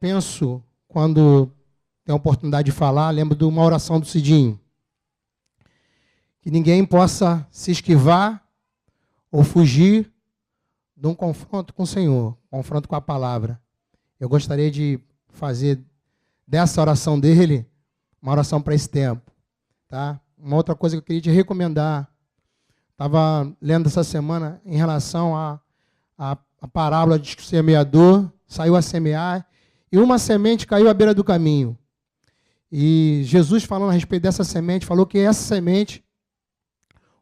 Penso, quando tenho a oportunidade de falar, lembro de uma oração do Cidinho. Que ninguém possa se esquivar ou fugir de um confronto com o Senhor, confronto com a palavra. Eu gostaria de fazer dessa oração dele uma oração para esse tempo. Tá? Uma outra coisa que eu queria te recomendar. Estava lendo essa semana em relação à parábola de que o semeador saiu a semear e uma semente caiu à beira do caminho. E Jesus, falando a respeito dessa semente, falou que essa semente,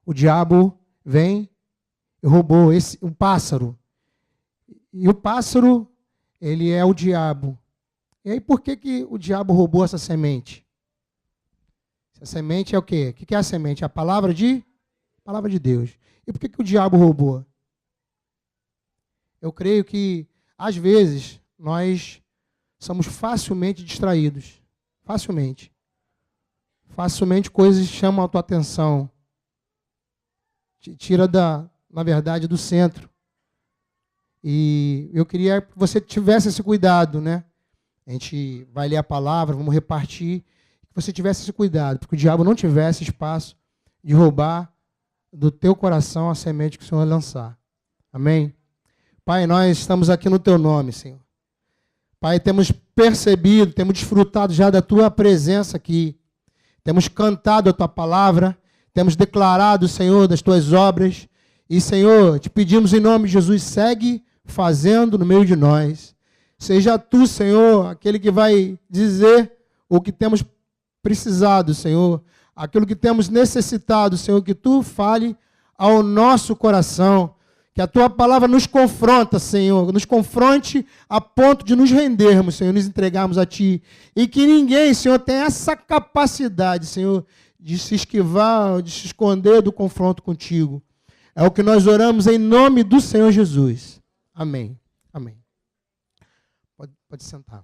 o diabo vem e roubou um pássaro. E o pássaro, ele é o diabo. E aí, por que o diabo roubou essa semente? Essa semente é o quê? O que é a semente? É a palavra de Deus. E por que o diabo roubou? Eu creio que, às vezes, nós somos facilmente distraídos. Facilmente. Facilmente coisas chamam a tua atenção. Te tira, na verdade, do centro. E eu queria que você tivesse esse cuidado, né? A gente vai ler a palavra, vamos repartir. Que você tivesse esse cuidado, porque o diabo não tivesse espaço de roubar do teu coração a semente que o Senhor lançar. Amém? Pai, nós estamos aqui no teu nome, Senhor. Pai, temos percebido, temos desfrutado já da tua presença aqui. Temos cantado a tua palavra, temos declarado, Senhor, das tuas obras. E, Senhor, te pedimos em nome de Jesus, segue fazendo no meio de nós. Seja tu, Senhor, aquele que vai dizer o que temos precisado, Senhor. Aquilo que temos necessitado, Senhor, que tu fale ao nosso coração. Que a tua palavra nos confronta, Senhor, nos confronte a ponto de nos rendermos, Senhor, nos entregarmos a ti. E que ninguém, Senhor, tenha essa capacidade, Senhor, de se esquivar, de se esconder do confronto contigo. É o que nós oramos em nome do Senhor Jesus. Amém. Amém. Pode sentar.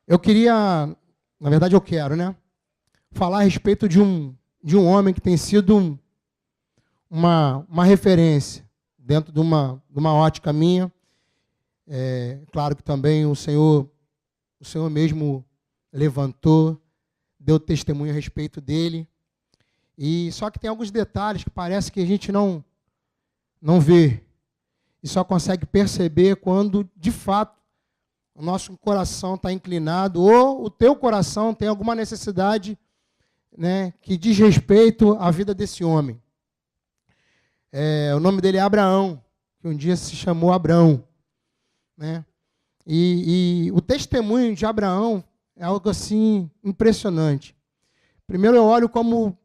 Eu queria, na verdade eu quero, né? Falar a respeito de um homem que tem sido uma referência dentro de uma ótica minha. Claro que também o Senhor mesmo levantou, deu testemunho a respeito dele. E só que tem alguns detalhes que parece que a gente não vê. E só consegue perceber quando, de fato, o nosso coração está inclinado ou o teu coração tem alguma necessidade, né, que diz respeito à vida desse homem. O nome dele é Abraão, que um dia se chamou Abrão. Né? E o testemunho de Abraão é algo assim impressionante. Primeiro eu olho como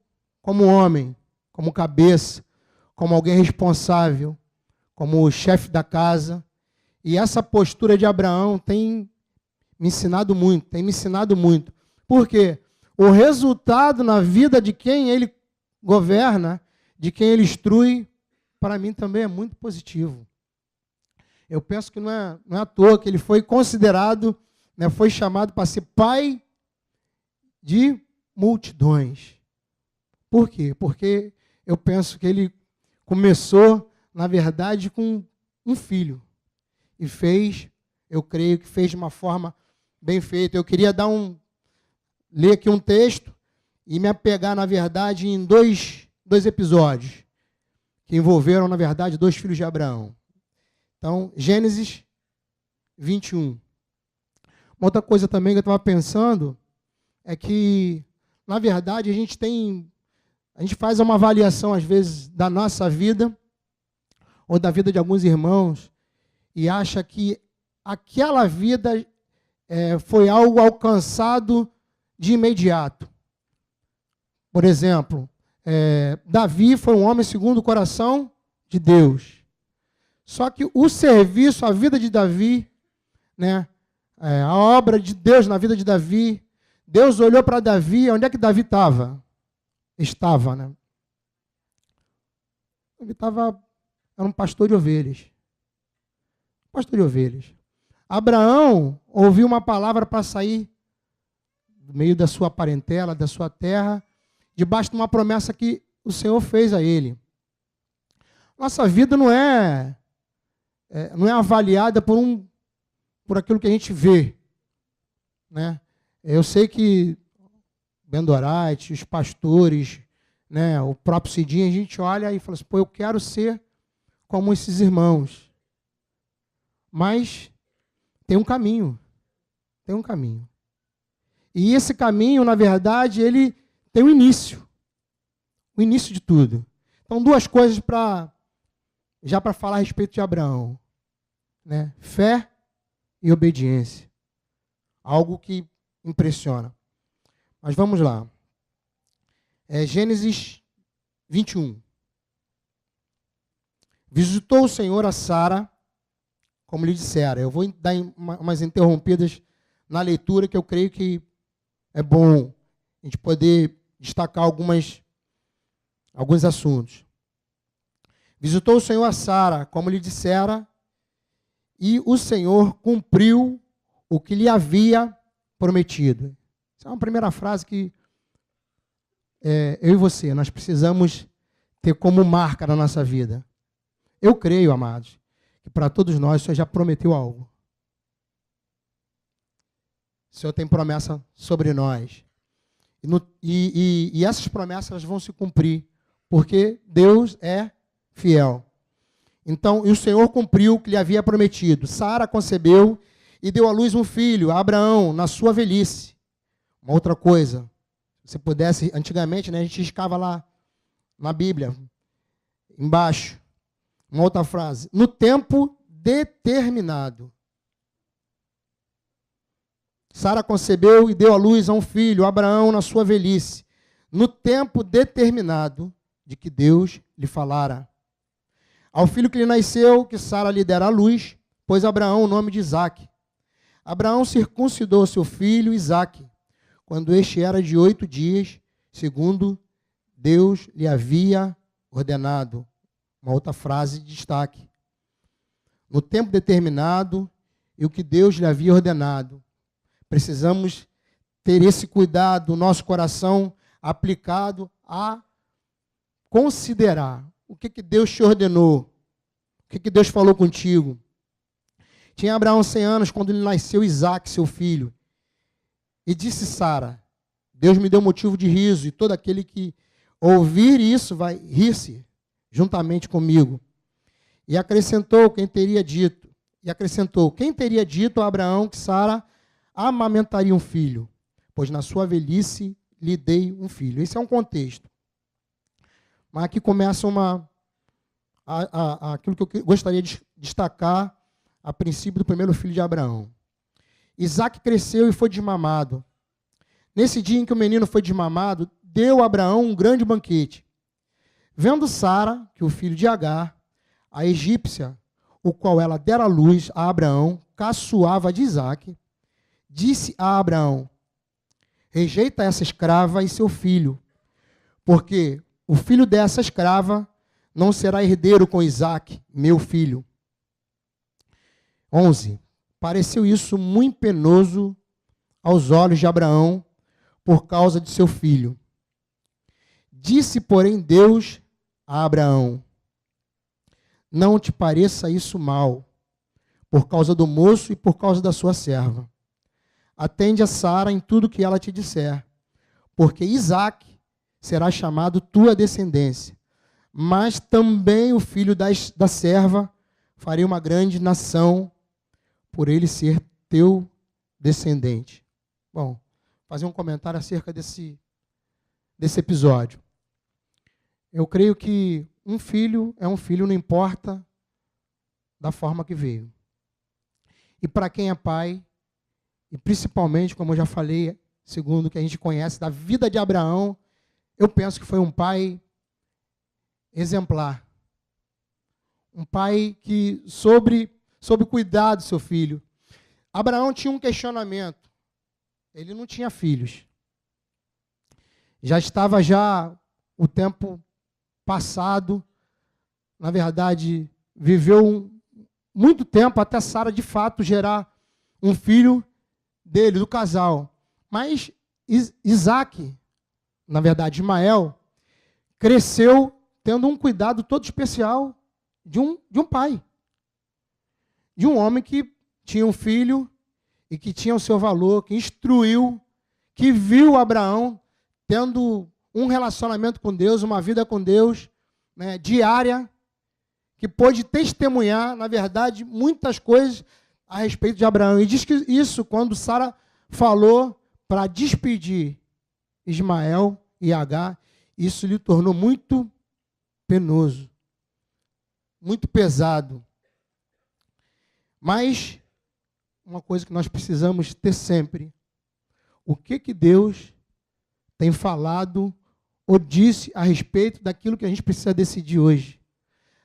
homem, como cabeça, como alguém responsável, como chefe da casa. E essa postura de Abraão tem me ensinado muito. Por quê? O resultado na vida de quem ele governa, de quem ele instrui, para mim também é muito positivo. Eu penso que não é à toa que ele foi considerado, né, foi chamado para ser pai de multidões. Por quê? Porque eu penso que ele começou, na verdade, com um filho. E eu creio que fez de uma forma bem feita. Eu queria ler aqui um texto e me apegar, na verdade, em dois episódios que envolveram, na verdade, dois filhos de Abraão. Então, Gênesis 21. Uma outra coisa também que eu estava pensando é que, na verdade, a gente faz uma avaliação, às vezes, da nossa vida ou da vida de alguns irmãos e acha que aquela vida foi algo alcançado de imediato. Por exemplo, Davi foi um homem segundo o coração de Deus. Só que o serviço, a vida de Davi, né, a obra de Deus na vida de Davi, Deus olhou para Davi, onde é que Davi estava? Né? Ele era um pastor de ovelhas. Abraão ouviu uma palavra para sair do meio da sua parentela, da sua terra, debaixo de uma promessa que o Senhor fez a ele. Nossa vida não é não é avaliada por aquilo que a gente vê, né? Eu sei que Bendorite, os pastores, né, o próprio Cidinho, a gente olha e fala assim, pô, eu quero ser como esses irmãos. Mas tem um caminho. Tem um caminho. E esse caminho, na verdade, ele tem um início. O início de tudo. Então, duas coisas já para falar a respeito de Abraão, né? Fé e obediência. Algo que impressiona. Mas vamos lá. Gênesis 21. Visitou o Senhor a Sara, como lhe dissera. Eu vou dar umas interrompidas na leitura, que eu creio que é bom a gente poder destacar alguns assuntos. Visitou o Senhor a Sara, como lhe dissera, e o Senhor cumpriu o que lhe havia prometido. Essa é uma primeira frase que eu e você, nós precisamos ter como marca na nossa vida. Eu creio, amados, que para todos nós o Senhor já prometeu algo. O Senhor tem promessa sobre nós. E essas promessas elas vão se cumprir, porque Deus é fiel. Então, e o Senhor cumpriu o que lhe havia prometido. Sara concebeu e deu à luz um filho, a Abraão, na sua velhice. Uma outra coisa, se pudesse, antigamente, né, a gente riscava lá na Bíblia, embaixo, uma outra frase, no tempo determinado. Sara concebeu e deu à luz a um filho, Abraão, na sua velhice, no tempo determinado de que Deus lhe falara. Ao filho que lhe nasceu, que Sara lhe dera à luz, pôs Abraão o nome de Isaque. Abraão circuncidou seu filho Isaque, quando este era de 8 dias, segundo Deus lhe havia ordenado. Uma outra frase de destaque. No tempo determinado e o que Deus lhe havia ordenado. Precisamos ter esse cuidado, o nosso coração aplicado a considerar o que Deus te ordenou, o que Deus falou contigo. Tinha Abraão 100 anos quando lhe nasceu Isaque, seu filho. E disse Sara, Deus me deu motivo de riso, e todo aquele que ouvir isso vai rir-se juntamente comigo. E acrescentou, quem teria dito a Abraão que Sara amamentaria um filho, pois na sua velhice lhe dei um filho. Esse é um contexto. Mas aqui começa aquilo que eu gostaria de destacar a princípio do primeiro filho de Abraão. Isaque cresceu e foi desmamado. Nesse dia em que o menino foi desmamado, deu a Abraão um grande banquete. Vendo Sara, que o filho de Agar, a egípcia, o qual ela dera à luz a Abraão, caçoava de Isaque, disse a Abraão, rejeita essa escrava e seu filho, porque o filho dessa escrava não será herdeiro com Isaque, meu filho. 11. Pareceu isso muito penoso aos olhos de Abraão por causa de seu filho. Disse, porém, Deus a Abraão, não te pareça isso mal, por causa do moço e por causa da sua serva. Atende a Sara em tudo que ela te disser, porque Isaque será chamado tua descendência, mas também o filho da serva farei uma grande nação, por ele ser teu descendente. Bom, fazer um comentário acerca desse episódio. Eu creio que um filho é um filho, não importa da forma que veio. E para quem é pai, e principalmente, como eu já falei, segundo o que a gente conhece da vida de Abraão, eu penso que foi um pai exemplar. Um pai que soube cuidar do seu filho. Abraão tinha um questionamento. Ele não tinha filhos. Já estava o tempo passado. Na verdade, viveu muito tempo até Sara, de fato, gerar um filho dele, do casal. Mas Isaque, na verdade, Ismael, cresceu tendo um cuidado todo especial de um pai. de um homem que tinha um filho e que tinha o seu valor, que instruiu, que viu Abraão tendo um relacionamento com Deus, uma vida com Deus, né, diária, que pôde testemunhar, na verdade, muitas coisas a respeito de Abraão. E diz que isso, quando Sara falou para despedir Ismael e Agar, isso lhe tornou muito penoso, muito pesado. Mas uma coisa que nós precisamos ter sempre: o que Deus tem falado ou disse a respeito daquilo que a gente precisa decidir hoje,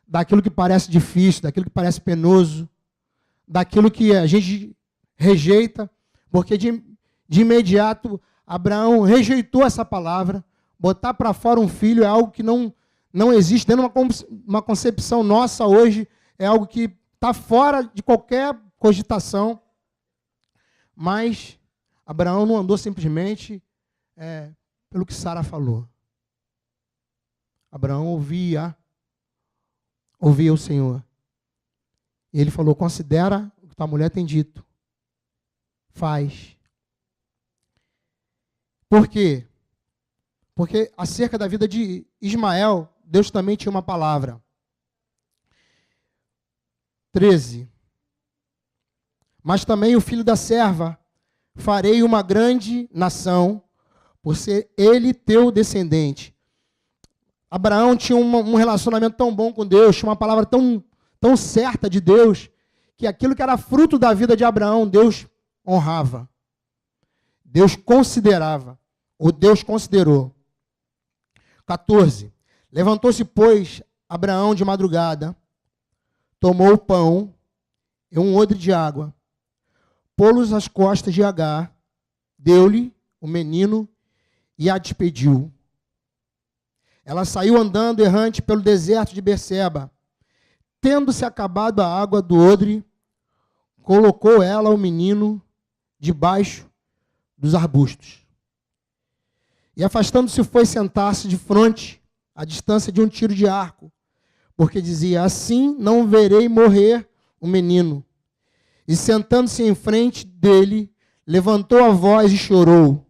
daquilo que parece difícil, daquilo que parece penoso, daquilo que a gente rejeita, porque de imediato Abraão rejeitou essa palavra. Botar para fora um filho é algo que não existe dentro de uma concepção nossa hoje, é algo que está fora de qualquer cogitação. Mas Abraão não andou simplesmente pelo que Sara falou. Abraão ouvia o Senhor. E ele falou: considera o que tua mulher tem dito. Faz. Por quê? Porque acerca da vida de Ismael, Deus também tinha uma palavra. 13. Mas também o filho da serva farei uma grande nação, por ser ele teu descendente. Abraão tinha um relacionamento tão bom com Deus, tinha uma palavra tão certa de Deus, que aquilo que era fruto da vida de Abraão, Deus honrava. Deus considerava, ou Deus considerou. 14. Levantou-se, pois, Abraão de madrugada, tomou o pão e um odre de água, pô-los às costas de Agar, deu-lhe o menino e a despediu. Ela saiu andando errante pelo deserto de Berseba. Tendo-se acabado a água do odre, colocou ela o menino debaixo dos arbustos. E afastando-se foi sentar-se de fronte, à distância de um tiro de arco, porque dizia: assim não verei morrer o menino. E sentando-se em frente dele, levantou a voz e chorou.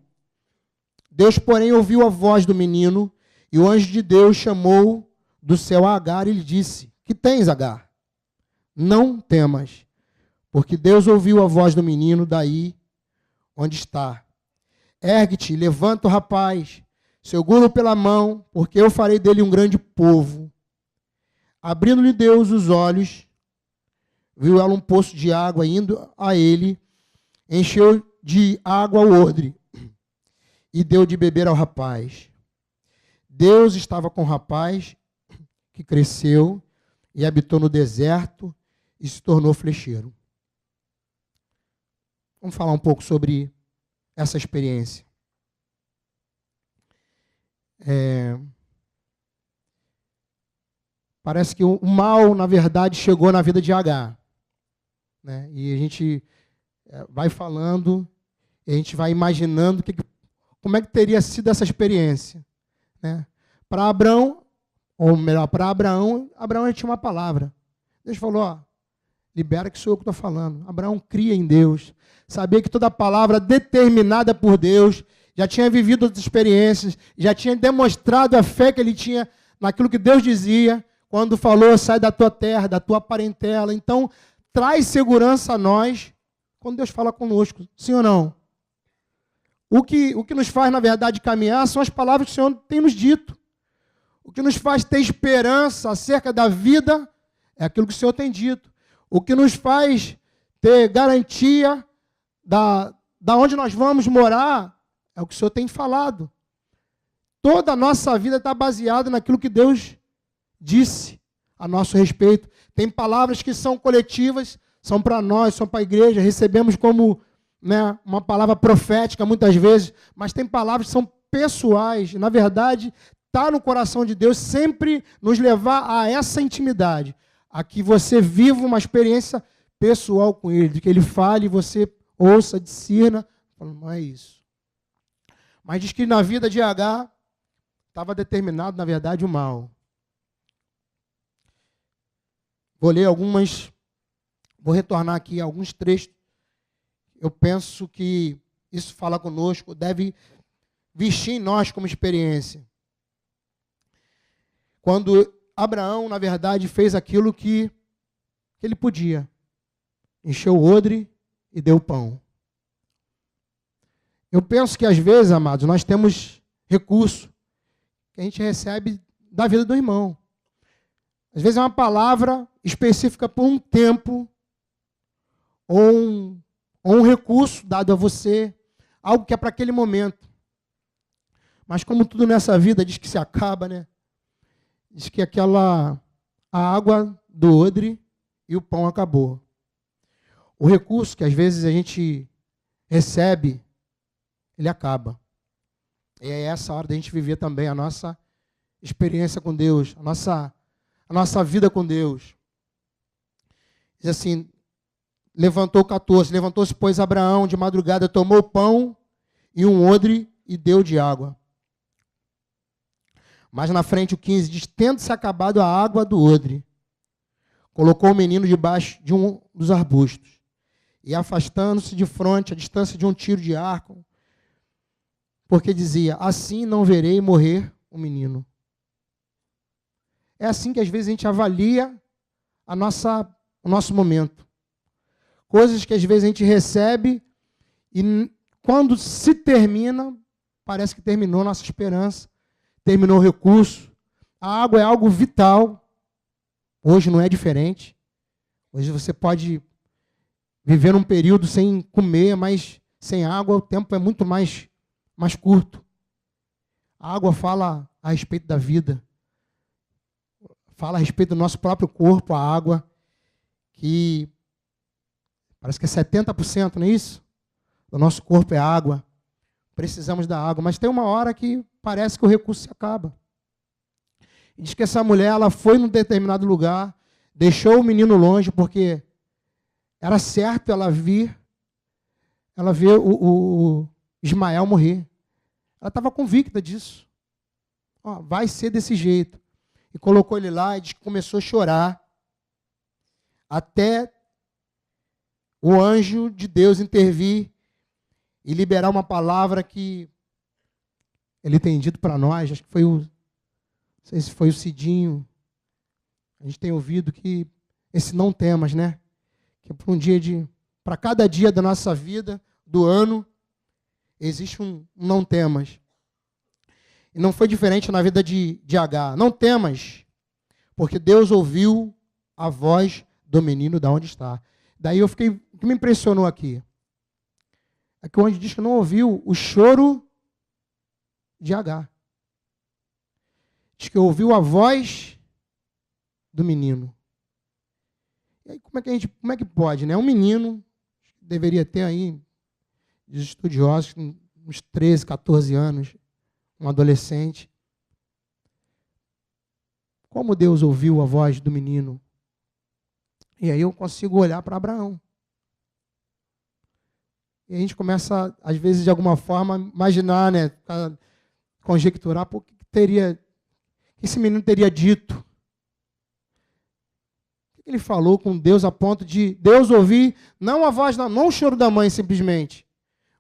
Deus, porém, ouviu a voz do menino, e o anjo de Deus chamou do céu a Agar e lhe disse: que tens, Agar? Não temas, porque Deus ouviu a voz do menino daí onde está. Ergue-te, levanta o rapaz, segura-o pela mão, porque eu farei dele um grande povo. Abrindo-lhe Deus os olhos, viu ela um poço de água indo a ele, encheu de água o odre e deu de beber ao rapaz. Deus estava com o rapaz, que cresceu e habitou no deserto e se tornou flecheiro. Vamos falar um pouco sobre essa experiência. Parece que o mal, na verdade, chegou na vida de Agar, né? E a gente vai falando, e a gente vai imaginando como é que teria sido essa experiência, né? Para Abraão, ou melhor, para Abraão tinha uma palavra. Deus falou: ó, libera que sou eu que estou falando. Abraão cria em Deus, sabia que toda palavra determinada por Deus, já tinha vivido outras experiências, já tinha demonstrado a fé que ele tinha naquilo que Deus dizia, quando falou: sai da tua terra, da tua parentela. Então, traz segurança a nós, quando Deus fala conosco, sim ou não? O que nos faz, na verdade, caminhar são as palavras que o Senhor tem nos dito. O que nos faz ter esperança acerca da vida é aquilo que o Senhor tem dito. O que nos faz ter garantia da onde nós vamos morar é o que o Senhor tem falado. Toda a nossa vida está baseada naquilo que Deus disse a nosso respeito. Tem palavras que são coletivas, são para nós, são para a igreja, recebemos como, né, uma palavra profética muitas vezes, mas tem palavras que são pessoais. Na verdade, está no coração de Deus sempre nos levar a essa intimidade, a que você viva uma experiência pessoal com Ele, de que Ele fale, você ouça, discirna. Não é isso. Mas diz que na vida de Agar estava determinado, na verdade, o mal. Vou ler algumas Vou retornar aqui a alguns trechos. Eu penso que isso fala conosco, deve vestir em nós como experiência. Quando Abraão, na verdade, fez aquilo que ele podia. Encheu o odre e deu pão. Eu penso que, às vezes, amados, nós temos recurso que a gente recebe da vida do irmão. Às vezes é uma palavra específica por um tempo, ou um recurso dado a você, algo que é para aquele momento. Mas como tudo nessa vida diz que se acaba, né? Diz que a água do odre e o pão acabou. O recurso que às vezes a gente recebe, ele acaba. E é essa hora da gente viver também a nossa experiência com Deus, a nossa vida com Deus. Diz assim, levantou-se, pois, Abraão de madrugada, tomou pão e um odre e deu de água. Mas na frente o 15 diz, tendo-se acabado a água do odre, colocou o menino debaixo de um dos arbustos, e afastando-se de fronte, a distância de um tiro de arco, porque dizia, assim não verei morrer o menino. É assim que às vezes a gente avalia o nosso momento. Coisas que às vezes a gente recebe e quando se termina, parece que terminou a nossa esperança, terminou o recurso. A água é algo vital. Hoje não é diferente. Hoje você pode viver um período sem comer, mas sem água o tempo é muito mais curto. A água fala a respeito da vida. Fala a respeito do nosso próprio corpo, a água, que parece que é 70%, não é isso? O nosso corpo é água. Precisamos da água. Mas tem uma hora que parece que o recurso se acaba. E diz que essa mulher, ela foi num determinado lugar, deixou o menino longe, porque era certo ela ver o Ismael morrer. Ela estava convicta disso. Ó, vai ser desse jeito. E colocou ele lá e diz que começou a chorar. Até o anjo de Deus intervir e liberar uma palavra que ele tem dito para nós. Acho que foi não sei se foi o Cidinho. A gente tem ouvido que esse não temas, né? Que para cada dia da nossa vida, do ano, existe um não temas. E não foi diferente na vida de Agar. Não temas, porque Deus ouviu a voz do menino da onde está. Daí o que me impressionou aqui é que o anjo diz que não ouviu o choro de Agar. Diz que ouviu a voz do menino. E aí como é que pode, né? Um menino deveria ter aí, os estudiosos, uns 13, 14 anos, um adolescente. Como Deus ouviu a voz do menino? E aí eu consigo olhar para Abraão. E a gente começa, às vezes, de alguma forma, imaginar, né? Conjecturar por que esse menino teria dito. O que ele falou com Deus a ponto de Deus ouvir, não a voz, não o choro da mãe simplesmente,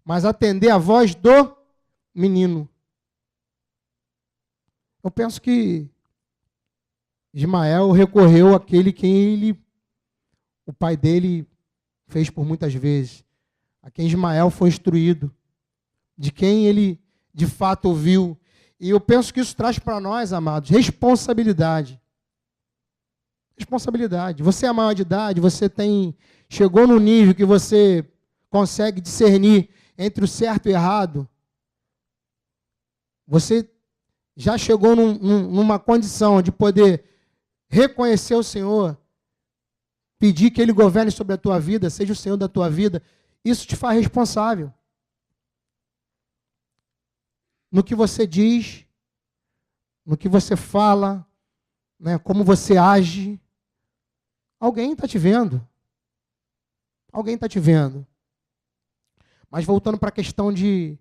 mas atender a voz do menino. Eu penso que Ismael recorreu àquele que o pai dele fez por muitas vezes, a quem Ismael foi instruído, de quem ele de fato ouviu. E eu penso que isso traz para nós, amados, responsabilidade. Responsabilidade. Você é maior de idade, chegou no nível que você consegue discernir entre o certo e o errado. Você já chegou numa condição de poder reconhecer o Senhor, pedir que Ele governe sobre a tua vida, seja o Senhor da tua vida. Isso te faz responsável. No que você diz, no que você fala, né, como você age. Alguém está te vendo. Alguém está te vendo. Mas voltando para a questão de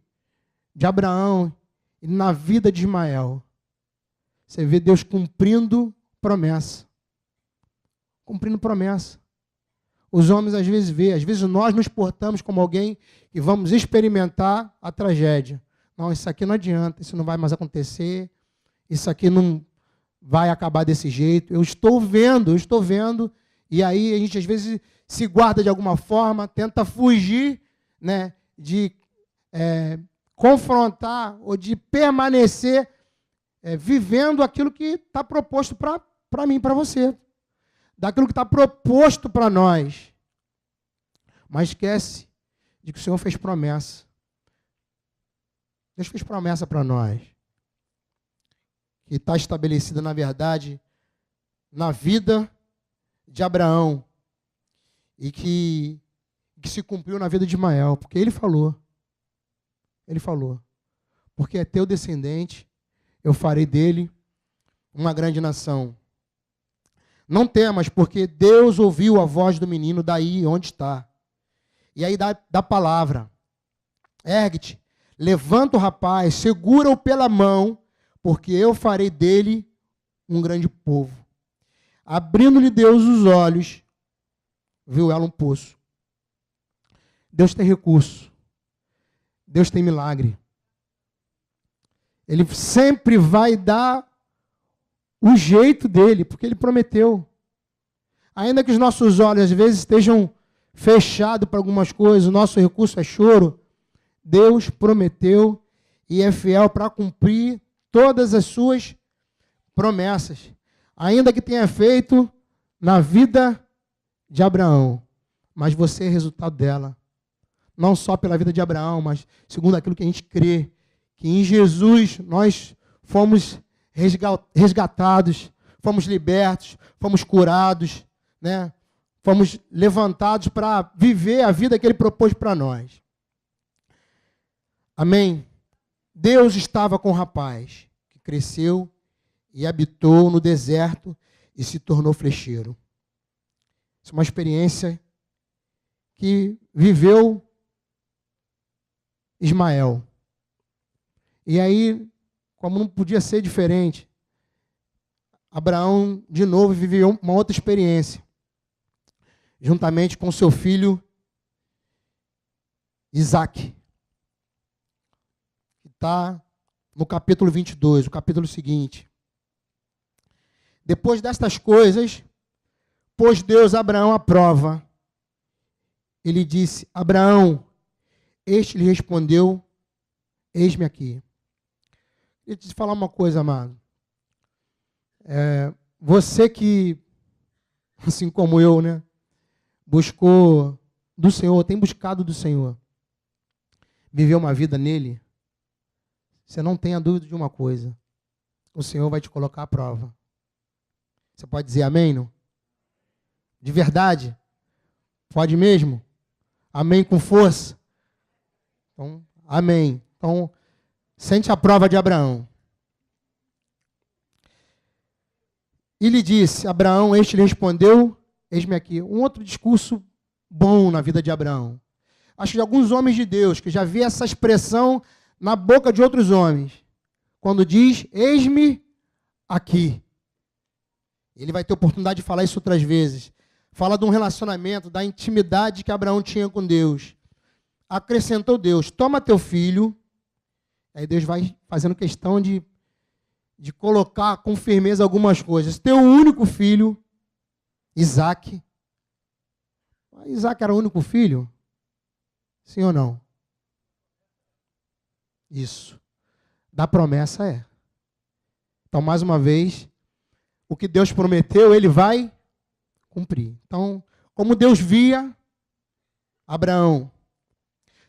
Abraão e na vida de Ismael, você vê Deus cumprindo promessa. Cumprindo promessa. os homens às vezes veem. Às vezes nós nos portamos como alguém que vamos experimentar a tragédia. Não, isso aqui não adianta, isso não vai mais acontecer, isso aqui não vai acabar desse jeito. Eu estou vendo, e aí a gente às vezes se guarda de alguma forma, tenta fugir, né, de confrontar ou de permanecer vivendo aquilo que está proposto para mim, para você, daquilo que está proposto para nós. Mas esquece de que o Senhor fez promessa. Deus fez promessa para nós, que está estabelecida, na verdade, na vida de Abraão, e que se cumpriu na vida de Ismael, porque ele falou, porque é teu descendente, eu farei dele uma grande nação. Não temas, porque Deus ouviu a voz do menino daí onde está. E aí dá palavra. Ergue-te, levanta o rapaz, segura-o pela mão, porque eu farei dele um grande povo. Abrindo-lhe Deus os olhos, viu ela um poço. Deus tem recurso. Deus tem milagre. Ele sempre vai dar o jeito dele, porque ele prometeu. Ainda que os nossos olhos às vezes estejam fechados para algumas coisas, o nosso recurso é choro, Deus prometeu e é fiel para cumprir todas as suas promessas. Ainda que tenha feito na vida de Abraão, mas você é resultado dela. Não só pela vida de Abraão, mas segundo aquilo que a gente crê, que em Jesus nós fomos resgatados, fomos libertos, fomos curados, né? Fomos levantados para viver a vida que Ele propôs para nós. Amém? Deus estava com o rapaz, que cresceu e habitou no deserto e se tornou flecheiro. Isso é uma experiência que viveu Ismael. E aí, como não podia ser diferente, Abraão, de novo, viveu uma outra experiência, juntamente com seu filho Isaque, que está no capítulo 22, o capítulo seguinte. Depois destas coisas, pôs Deus a Abraão à prova. Ele disse: Abraão, este lhe respondeu: eis-me aqui. Deixa eu te falar uma coisa, amado. Você que, assim como eu, né, buscou do Senhor, tem buscado do Senhor, viveu uma vida nele, você não tenha dúvida de uma coisa: o Senhor vai te colocar à prova. Você pode dizer amém, não? De verdade? Pode mesmo? Amém com força? Então, amém. Então, sente a prova de Abraão. E lhe disse: Abraão, este lhe respondeu: eis-me aqui. Um outro discurso bom na vida de Abraão. Acho que de alguns homens de Deus, que já vi essa expressão na boca de outros homens, quando diz: eis-me aqui. Ele vai ter oportunidade de falar isso outras vezes. Fala de um relacionamento, da intimidade que Abraão tinha com Deus. Acrescentou Deus: toma teu filho. Aí Deus vai fazendo questão de colocar com firmeza algumas coisas. Teu único filho, Isaque. Isaque era o único filho? Sim ou não? Isso. Da promessa é. Então, mais uma vez, o que Deus prometeu, Ele vai cumprir. Então, como Deus via, Abraão,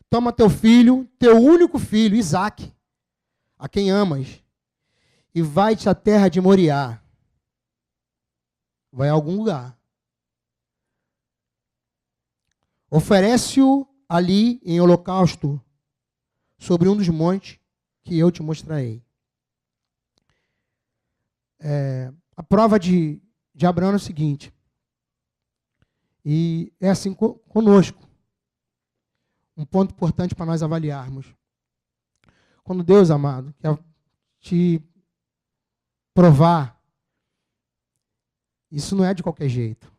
toma teu filho, teu único filho, Isaque, a quem amas, e vai-te à terra de Moriá. Vai a algum lugar. Oferece-o ali em holocausto sobre um dos montes que eu te mostrarei. A prova de Abraão é o seguinte, e é assim conosco. Um ponto importante para nós avaliarmos. Quando Deus, amado, quer te provar, isso não é de qualquer jeito.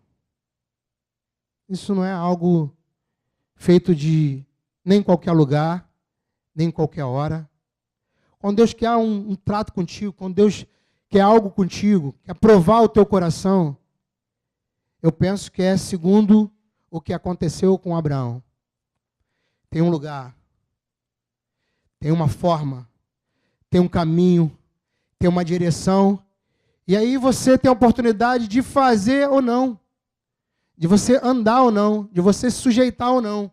Isso não é algo feito de nem em qualquer lugar, nem em qualquer hora. Quando Deus quer um trato contigo, quando Deus quer algo contigo, quer provar o teu coração, eu penso que é segundo o que aconteceu com Abraão. Tem um lugar, tem uma forma, tem um caminho, tem uma direção, e aí você tem a oportunidade de fazer ou não, de você andar ou não, de você se sujeitar ou não.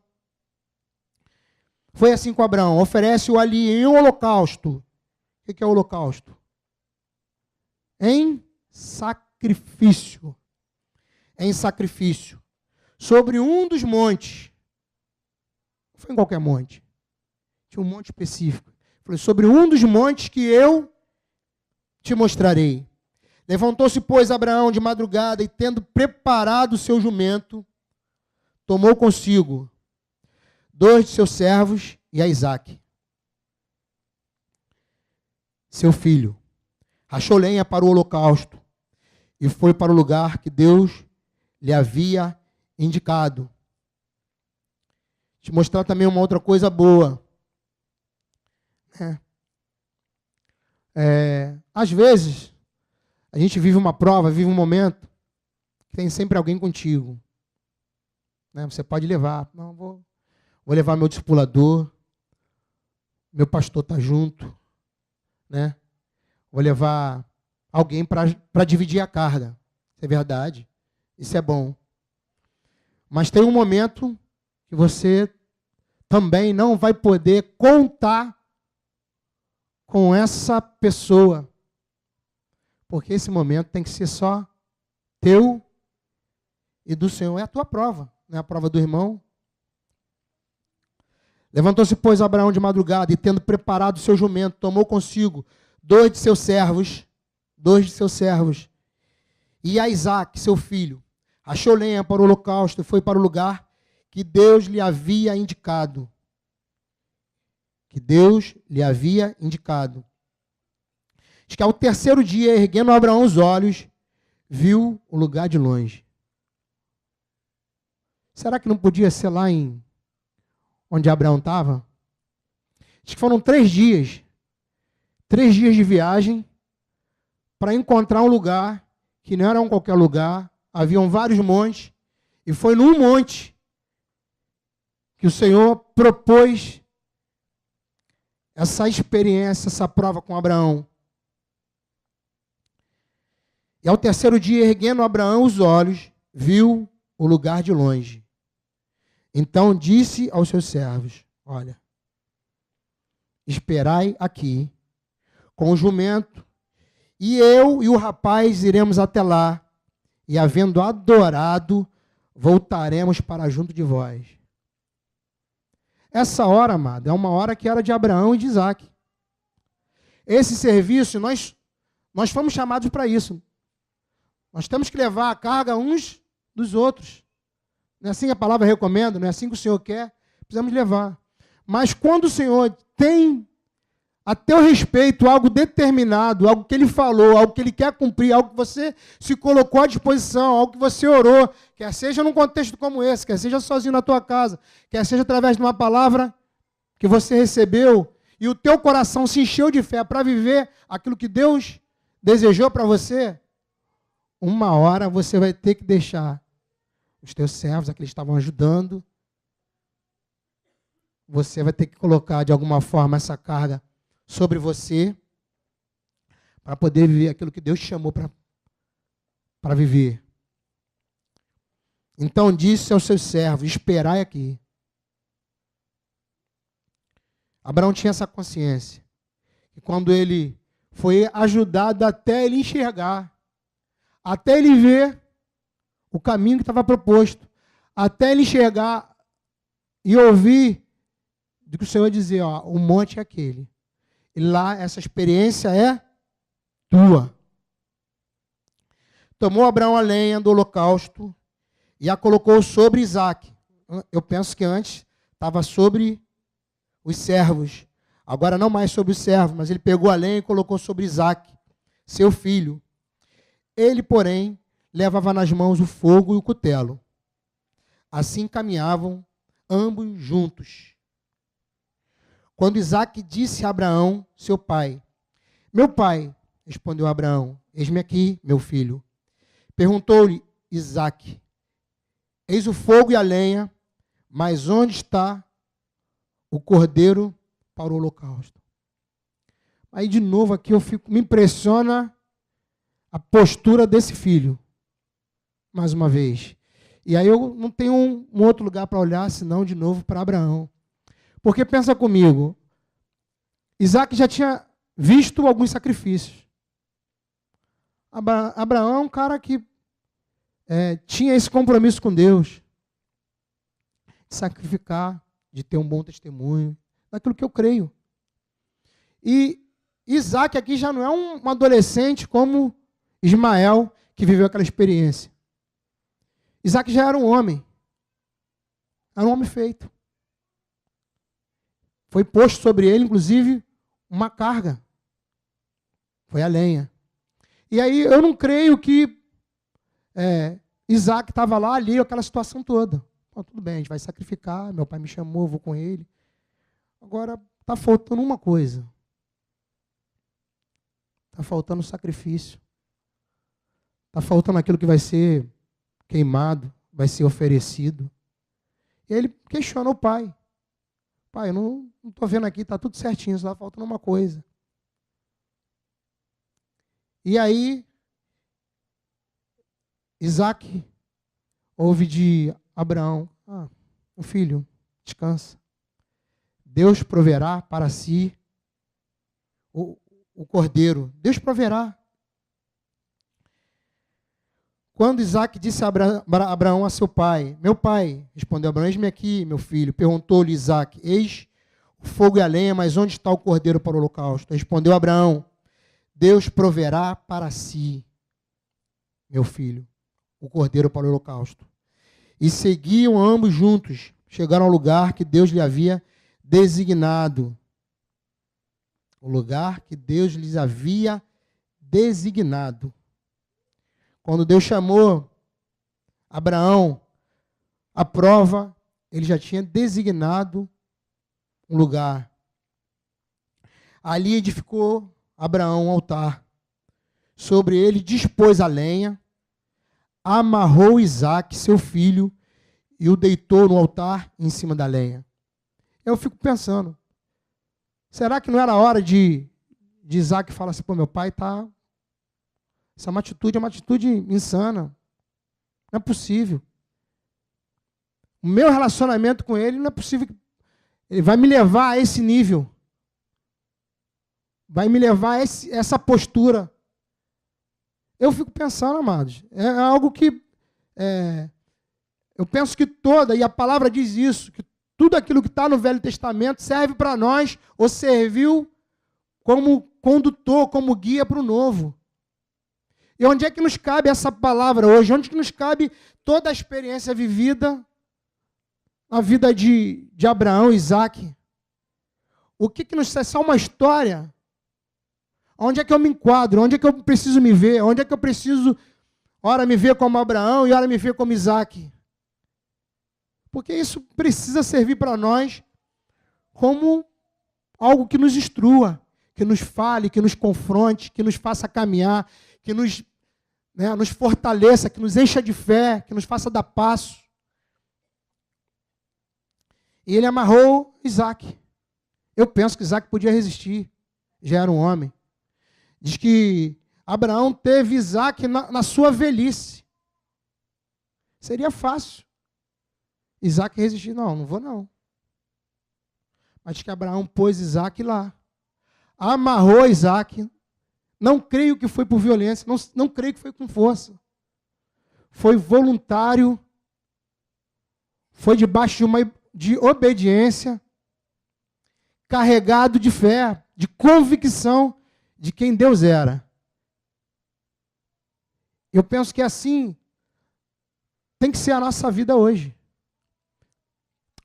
Foi assim com Abraão, oferece-o ali em um holocausto. O que é o holocausto? Em sacrifício. Em sacrifício. Sobre um dos montes. Não foi em qualquer monte. Tinha um monte específico. Falei, sobre um dos montes que eu te mostrarei. Levantou-se, pois, Abraão de madrugada e, tendo preparado o seu jumento, tomou consigo 2 de seus servos e a Isaque, seu filho. Rachou lenha para o holocausto e foi para o lugar que Deus lhe havia indicado. Te mostrar também uma outra coisa boa. Às vezes, a gente vive uma prova, vive um momento que tem sempre alguém contigo. Você pode levar. Não, vou levar meu discipulador, meu pastor está junto. Vou levar alguém para dividir a carga. Isso é verdade. Isso é bom. Mas tem um momento que você também não vai poder contar com essa pessoa. Porque esse momento tem que ser só teu e do Senhor. É a tua prova, não é a prova do irmão. Levantou-se, pois, Abraão de madrugada e, tendo preparado o seu jumento, tomou consigo 2 de seus servos, e a Isaque, seu filho. Achou lenha para o holocausto e foi para o lugar que Deus lhe havia indicado. Diz que ao terceiro dia, erguendo Abraão os olhos, viu o lugar de longe. Será que não podia ser lá onde Abraão estava? Diz que foram 3 dias. 3 dias de viagem para encontrar um lugar que não era um qualquer lugar. Haviam vários montes. E foi num monte que o Senhor propôs essa experiência, essa prova com Abraão. E ao terceiro dia, erguendo Abraão os olhos, viu o lugar de longe. Então disse aos seus servos, olha, esperai aqui com o jumento, e eu e o rapaz iremos até lá, e havendo adorado, voltaremos para junto de vós. Essa hora, amado, é uma hora que era de Abraão e de Isaque. Esse serviço, nós fomos chamados para isso. Nós temos que levar a carga uns dos outros. Não é assim que a palavra recomenda, não é assim que o Senhor quer, precisamos levar. Mas quando o Senhor tem a teu respeito algo determinado, algo que Ele falou, algo que Ele quer cumprir, algo que você se colocou à disposição, algo que você orou, quer seja num contexto como esse, quer seja sozinho na tua casa, quer seja através de uma palavra que você recebeu e o teu coração se encheu de fé para viver aquilo que Deus desejou para você, uma hora você vai ter que deixar os teus servos, aqueles que estavam ajudando, você vai ter que colocar de alguma forma essa carga sobre você para poder viver aquilo que Deus te chamou para viver. Então disse aos seus servos, esperai aqui. Abraão tinha essa consciência. E quando ele foi ajudado até ele enxergar, até ele ver o caminho que estava proposto, até ele enxergar e ouvir do que o Senhor dizia, o monte é aquele. E lá essa experiência é tua. Tomou Abraão a lenha do holocausto e a colocou sobre Isaque. Eu penso que antes estava sobre os servos. Agora não mais sobre os servos, mas ele pegou a lenha e colocou sobre Isaque, seu filho. Ele, porém, levava nas mãos o fogo e o cutelo. Assim caminhavam ambos juntos. Quando Isaque disse a Abraão, seu pai: Meu pai, respondeu Abraão, eis-me aqui, meu filho. Perguntou-lhe Isaque: Eis o fogo e a lenha, mas onde está o cordeiro para o holocausto? Aí de novo aqui me impressiona a postura desse filho, mais uma vez. E aí eu não tenho um outro lugar para olhar, senão de novo para Abraão. Porque pensa comigo, Isaque já tinha visto alguns sacrifícios. Abraão é um cara que tinha esse compromisso com Deus, de sacrificar, de ter um bom testemunho, daquilo que eu creio. E Isaque aqui já não é um adolescente como Ismael, que viveu aquela experiência. Isaque já era um homem feito. Foi posto sobre ele, inclusive, uma carga. Foi a lenha. E aí eu não creio que Isaque estava lá, ali, aquela situação toda. Tudo bem, a gente vai sacrificar, meu pai me chamou, vou com ele. Agora, está faltando uma coisa. Está faltando o sacrifício. Está faltando aquilo que vai ser queimado, vai ser oferecido. E ele questiona o pai. Pai, eu não estou vendo aqui, está tudo certinho, só está faltando uma coisa. E aí, Isaque ouve de Abraão: meu filho, descansa. Deus proverá para si o cordeiro. Deus proverá. Quando Isaque disse a Abraão a seu pai: Meu pai, respondeu Abraão, eis-me aqui, meu filho. Perguntou-lhe Isaque: Eis o fogo e a lenha, mas onde está o cordeiro para o holocausto? Respondeu Abraão: Deus proverá para si, meu filho, o cordeiro para o holocausto. E seguiam ambos juntos, chegaram ao lugar que Deus lhe havia designado. O lugar que Deus lhes havia designado. Quando Deus chamou Abraão à prova, ele já tinha designado um lugar. Ali edificou Abraão um altar. Sobre ele dispôs a lenha, amarrou Isaque, seu filho, e o deitou no altar em cima da lenha. Eu fico pensando, será que não era hora de Isaque falar assim: pô, meu pai está... Essa é uma atitude insana. Não é possível. O meu relacionamento com ele não é possível. Ele vai me levar a esse nível. Vai me levar a essa postura. Eu fico pensando, amados, é algo que eu penso que e a palavra diz isso, que tudo aquilo que está no Velho Testamento serve para nós, ou serviu como condutor, como guia para o Novo. E onde é que nos cabe essa palavra hoje? Onde que nos cabe toda a experiência vivida na vida de Abraão e Isaque? O que nos é só uma história? Onde é que eu me enquadro? Onde é que eu preciso me ver? Onde é que eu preciso, ora, me ver como Abraão e ora me ver como Isaque? Porque isso precisa servir para nós como algo que nos instrua, que nos fale, que nos confronte, que nos faça caminhar, que nos fortaleça, que nos encha de fé, que nos faça dar passo. E ele amarrou Isaque. Eu penso que Isaque podia resistir, já era um homem. Diz que Abraão teve Isaque na sua velhice. Seria fácil. Isaque resistir: não vou não. Mas diz que Abraão pôs Isaque lá. Amarrou Isaque. Não creio que foi por violência, não creio que foi com força. Foi voluntário, foi debaixo de obediência, carregado de fé, de convicção de quem Deus era. Eu penso que assim tem que ser a nossa vida hoje.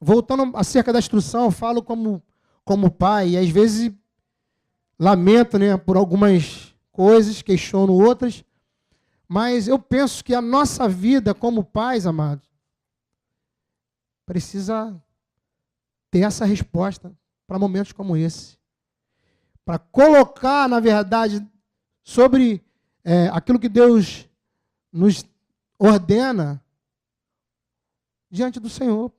Voltando acerca da instrução, eu falo como pai, e às vezes lamento, por algumas coisas, questiono outras, mas eu penso que a nossa vida como pais, amados, precisa ter essa resposta para momentos como esse. Para colocar, na verdade, sobre aquilo que Deus nos ordena diante do Senhor.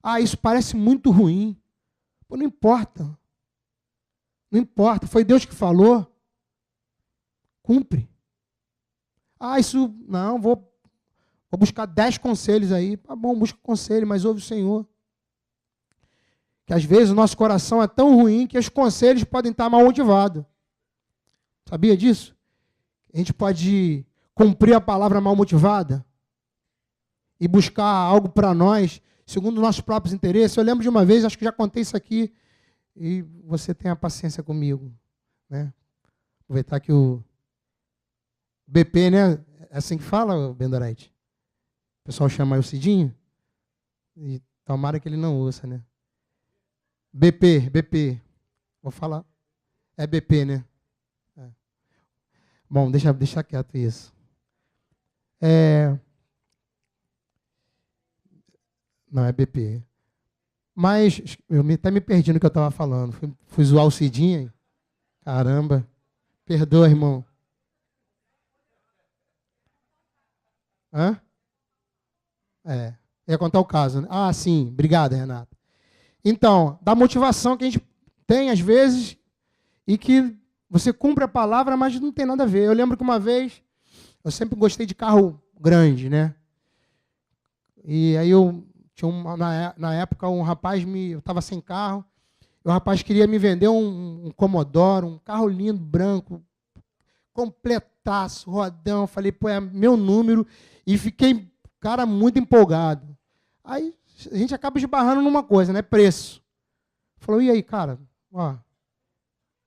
Ah, isso parece muito ruim. Pô, não importa. Não importa. Foi Deus que falou. Cumpre. Ah, isso... Não, vou buscar 10 conselhos aí. Tá bom, busca conselho, mas ouve o Senhor. Que às vezes o nosso coração é tão ruim que os conselhos podem estar mal motivados. Sabia disso? A gente pode cumprir a palavra mal motivada e buscar algo para nós, segundo os nossos próprios interesses. Eu lembro de uma vez, acho que já contei isso aqui, e você tenha paciência comigo. Né? Aproveitar que o BP, né? É assim que fala, Bendorite? O pessoal chama o Cidinho? E tomara que ele não ouça, né? BP. Vou falar. É BP, né? É. Bom, deixa quieto isso. Não, é BP. Mas eu até me perdi no que eu estava falando. Fui zoar o Cidinho. Caramba. Perdoa, irmão. Hã? Ia contar o caso, né? Ah, sim. Obrigado, Renata. Então, da motivação que a gente tem, às vezes, e que você cumpre a palavra, mas não tem nada a ver. Eu lembro que uma vez, eu sempre gostei de carro grande, né? E aí eu tinha na época um rapaz, eu estava sem carro, e o rapaz queria me vender um Commodore, um carro lindo, branco, completaço, rodão. Eu falei, pô, é meu número, e fiquei, cara, muito empolgado. Aí a gente acaba esbarrando numa coisa, né? Preço. Falou, e aí, cara? Ó,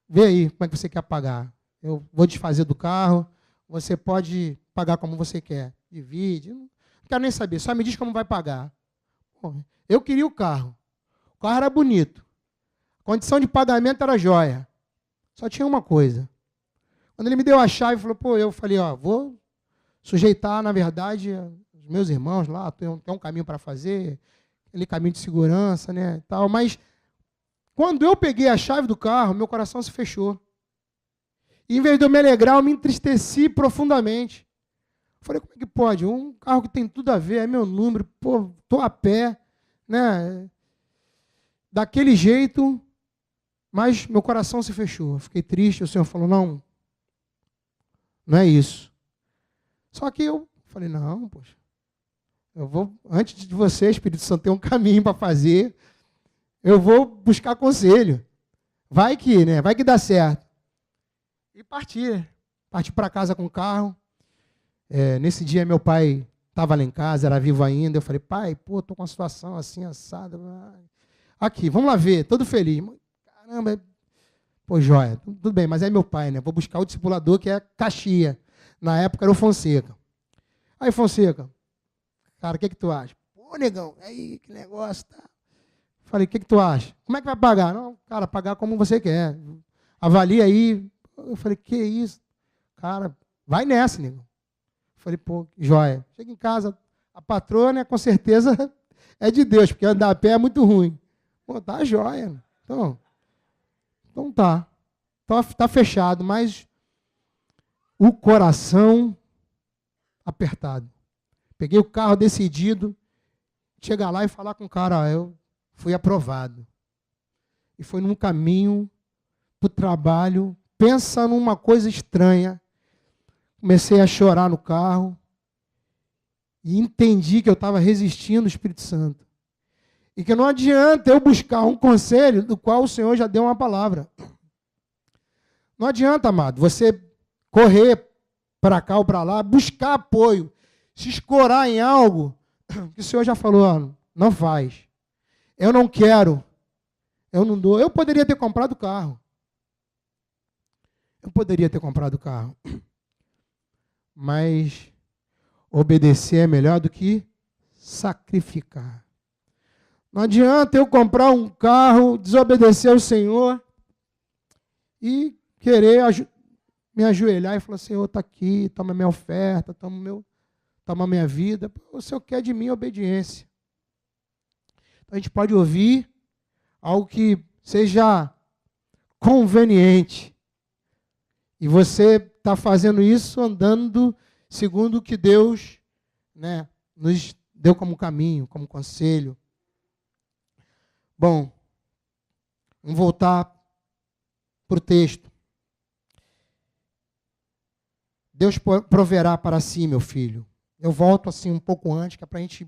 vê aí como é que você quer pagar. Eu vou desfazer do carro, você pode pagar como você quer. Divide. Não quero nem saber, só me diz como vai pagar. Bom, eu queria o carro. O carro era bonito. A condição de pagamento era jóia. Só tinha uma coisa. Quando ele me deu a chave, eu falei, ó, vou sujeitar, na verdade, os meus irmãos lá, tem um caminho para fazer, aquele caminho de segurança, né, tal. Mas quando eu peguei a chave do carro, meu coração se fechou. E, em vez de eu me alegrar, eu me entristeci profundamente. Falei, como é que pode? Um carro que tem tudo a ver, é meu número, pô, estou a pé, né? Daquele jeito, mas meu coração se fechou. Fiquei triste, o Senhor falou, não é isso. Só que eu falei, não, poxa, eu vou, antes de você, Espírito Santo, tem um caminho para fazer, eu vou buscar conselho. Vai que dá certo. E parti para casa com o carro. Nesse dia, meu pai estava lá em casa, era vivo ainda. Eu falei, pai, pô, estou com uma situação assim, assada. Aqui, vamos lá ver, todo feliz. Caramba, pô, joia, tudo bem, mas é meu pai, né? Vou buscar o discipulador que é Caxias. Na época era o Fonseca. Aí, Fonseca, cara, o que tu acha? Pô, negão, aí, que negócio, tá? Falei, o que tu acha? Como é que vai pagar? Não, cara, pagar como você quer. Avalia aí. Eu falei, que isso? Cara, vai nessa, negão. Falei, pô, joia. Chega em casa, a patroa, né, com certeza é de Deus, porque andar a pé é muito ruim. Pô, tá joia. Então tá. Tá fechado, mas o coração apertado. Peguei o carro decidido, chegar lá e falar com o cara, eu fui aprovado. E foi num caminho para o trabalho, pensa numa coisa estranha. Comecei a chorar no carro e entendi que eu estava resistindo ao Espírito Santo. E que não adianta eu buscar um conselho do qual o Senhor já deu uma palavra. Não adianta, amado, você correr para cá ou para lá, buscar apoio, se escorar em algo que o Senhor já falou, ó, não faz. Eu não quero, eu não dou. Eu poderia ter comprado o carro. Mas obedecer é melhor do que sacrificar. Não adianta eu comprar um carro, desobedecer ao Senhor e querer me ajoelhar e falar, Senhor, está aqui, toma minha oferta, toma minha vida. O Senhor quer de mim obediência. A gente pode ouvir algo que seja conveniente. E você está fazendo isso andando segundo o que Deus, né, nos deu como caminho, como conselho. Bom, vamos voltar para o texto. Deus proverá para si, meu filho. Eu volto assim um pouco antes, que é para a gente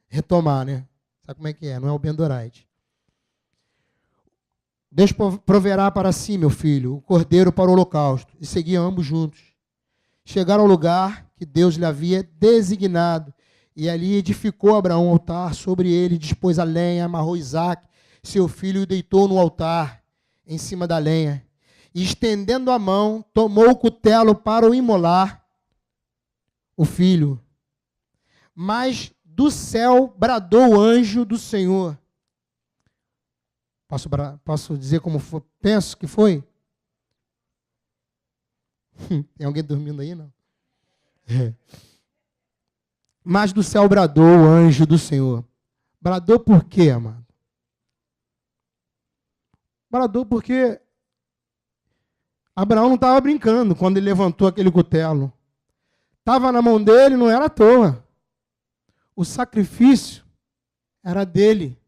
retomar, né? Sabe como é que é? Não é o Bendorite. Deus proverá para si, meu filho, o cordeiro para o holocausto. E seguiam ambos juntos. Chegaram ao lugar que Deus lhe havia designado. E ali edificou Abraão um altar. Sobre ele dispôs a lenha, amarrou Isaque, seu filho, e o deitou no altar, em cima da lenha. E estendendo a mão, tomou o cutelo para o imolar o filho. Mas do céu bradou o anjo do Senhor. Posso dizer como foi? Penso que foi? Tem alguém dormindo aí, não? Mas do céu bradou o anjo do Senhor. Bradou por quê, amado? Bradou porque Abraão não estava brincando quando ele levantou aquele cutelo. Estava na mão dele, não era à toa. O sacrifício era dele.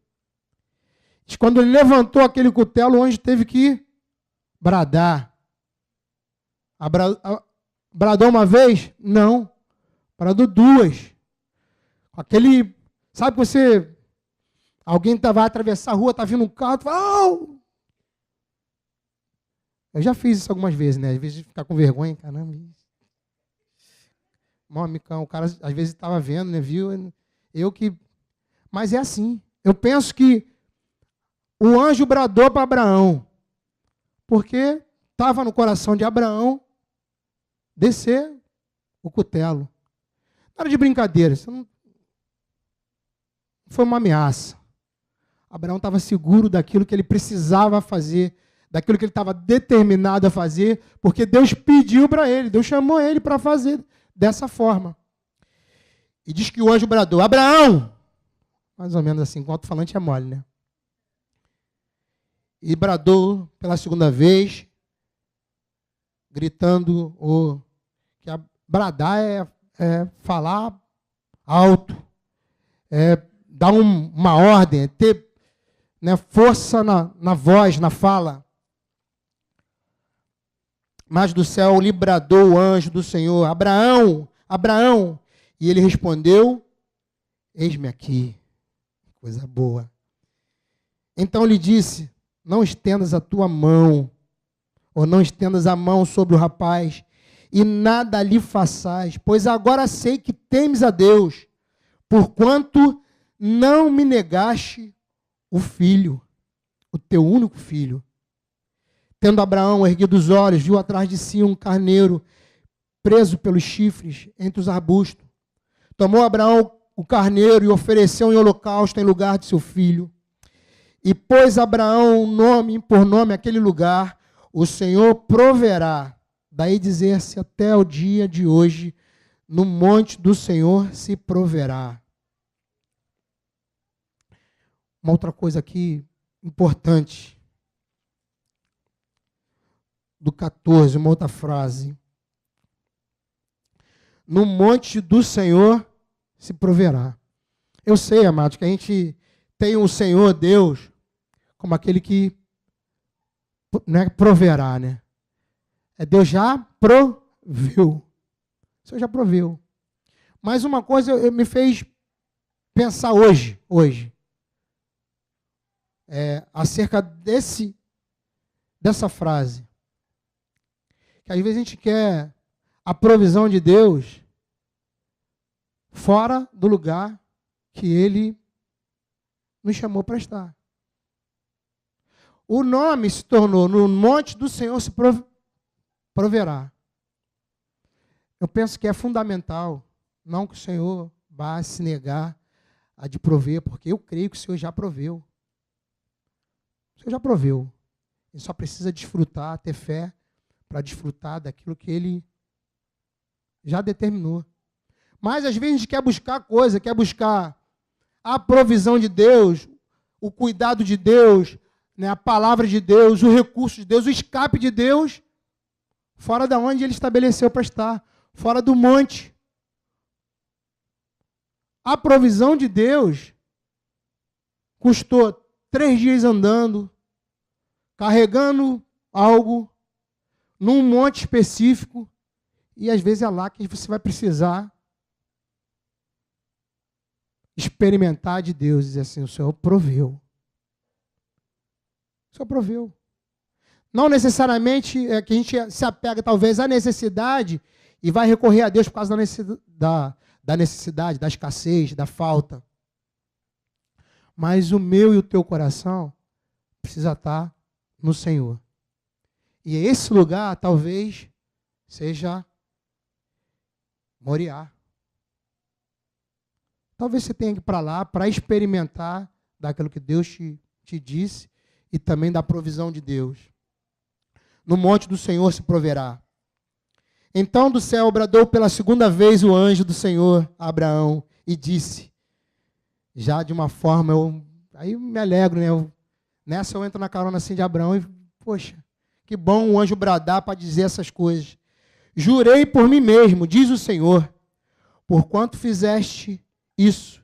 Quando ele levantou aquele cutelo, o anjo teve que bradar. Bradou uma vez? Não. Bradou duas. Aquele, sabe que você, alguém vai atravessar a rua, está vindo um carro, tu fala, oh! Eu já fiz isso algumas vezes, né? Às vezes ficar com vergonha, caramba. O cara às vezes estava vendo, né? Viu? Mas é assim. Eu penso que o anjo bradou para Abraão, porque estava no coração de Abraão descer o cutelo. Não era de brincadeira, isso não foi uma ameaça. Abraão estava seguro daquilo que ele precisava fazer, daquilo que ele estava determinado a fazer, porque Deus pediu para ele, Deus chamou ele para fazer dessa forma. E diz que o anjo bradou, Abraão! Mais ou menos assim, com o alto-falante é mole, né? E bradou pela segunda vez, gritando, bradar é falar alto, é dar uma ordem, é ter, né, força na voz, na fala. Mas do céu lhe bradou o anjo do Senhor, Abraão, Abraão. E ele respondeu, eis-me aqui. Coisa boa. Então lhe disse, não estendas a tua mão, ou não estendas a mão sobre o rapaz, e nada lhe façais, pois agora sei que temes a Deus, porquanto não me negaste o filho, o teu único filho. Tendo Abraão erguido os olhos, viu atrás de si um carneiro preso pelos chifres entre os arbustos. Tomou Abraão o carneiro e ofereceu em holocausto em lugar de seu filho. E pôs Abraão por nome aquele lugar, o Senhor proverá. Daí dizer-se até o dia de hoje, no monte do Senhor se proverá. Uma outra coisa aqui importante. Do 14, uma outra frase. No monte do Senhor se proverá. Eu sei, amados, que a gente tem o Senhor Deus como aquele que não é proverá, né? É Deus já proveu. O Senhor já proveu. Mas uma coisa me fez pensar hoje, acerca dessa frase. Que às vezes a gente quer a provisão de Deus fora do lugar que Ele nos chamou para estar. O nome se tornou, no monte do Senhor se proverá. Eu penso que é fundamental, não que o Senhor vá se negar a de prover, porque eu creio que o Senhor já proveu. O Senhor já proveu. Ele só precisa desfrutar, ter fé, para desfrutar daquilo que Ele já determinou. Mas às vezes a gente quer buscar coisa, quer buscar a provisão de Deus, o cuidado de Deus, né, a palavra de Deus, o recurso de Deus, o escape de Deus, fora da onde ele estabeleceu para estar, fora do monte. A provisão de Deus custou 3 dias andando, carregando algo, num monte específico, e às vezes é lá que você vai precisar experimentar de Deus, dizer assim, o Senhor proveu. O Senhor proveu. Não necessariamente é que a gente se apega talvez à necessidade e vai recorrer a Deus por causa da necessidade, da escassez, da falta. Mas o meu e o teu coração precisa estar no Senhor. E esse lugar talvez seja Moriá. Talvez você tenha que ir para lá para experimentar daquilo que Deus te disse e também da provisão de Deus. No monte do Senhor se proverá. Então do céu bradou pela segunda vez o anjo do Senhor a Abraão e disse, já de uma forma, aí eu me alegro, né? Nessa eu entro na carona assim de Abraão e, poxa, que bom o anjo bradar para dizer essas coisas. Jurei por mim mesmo, diz o Senhor, porquanto fizeste isso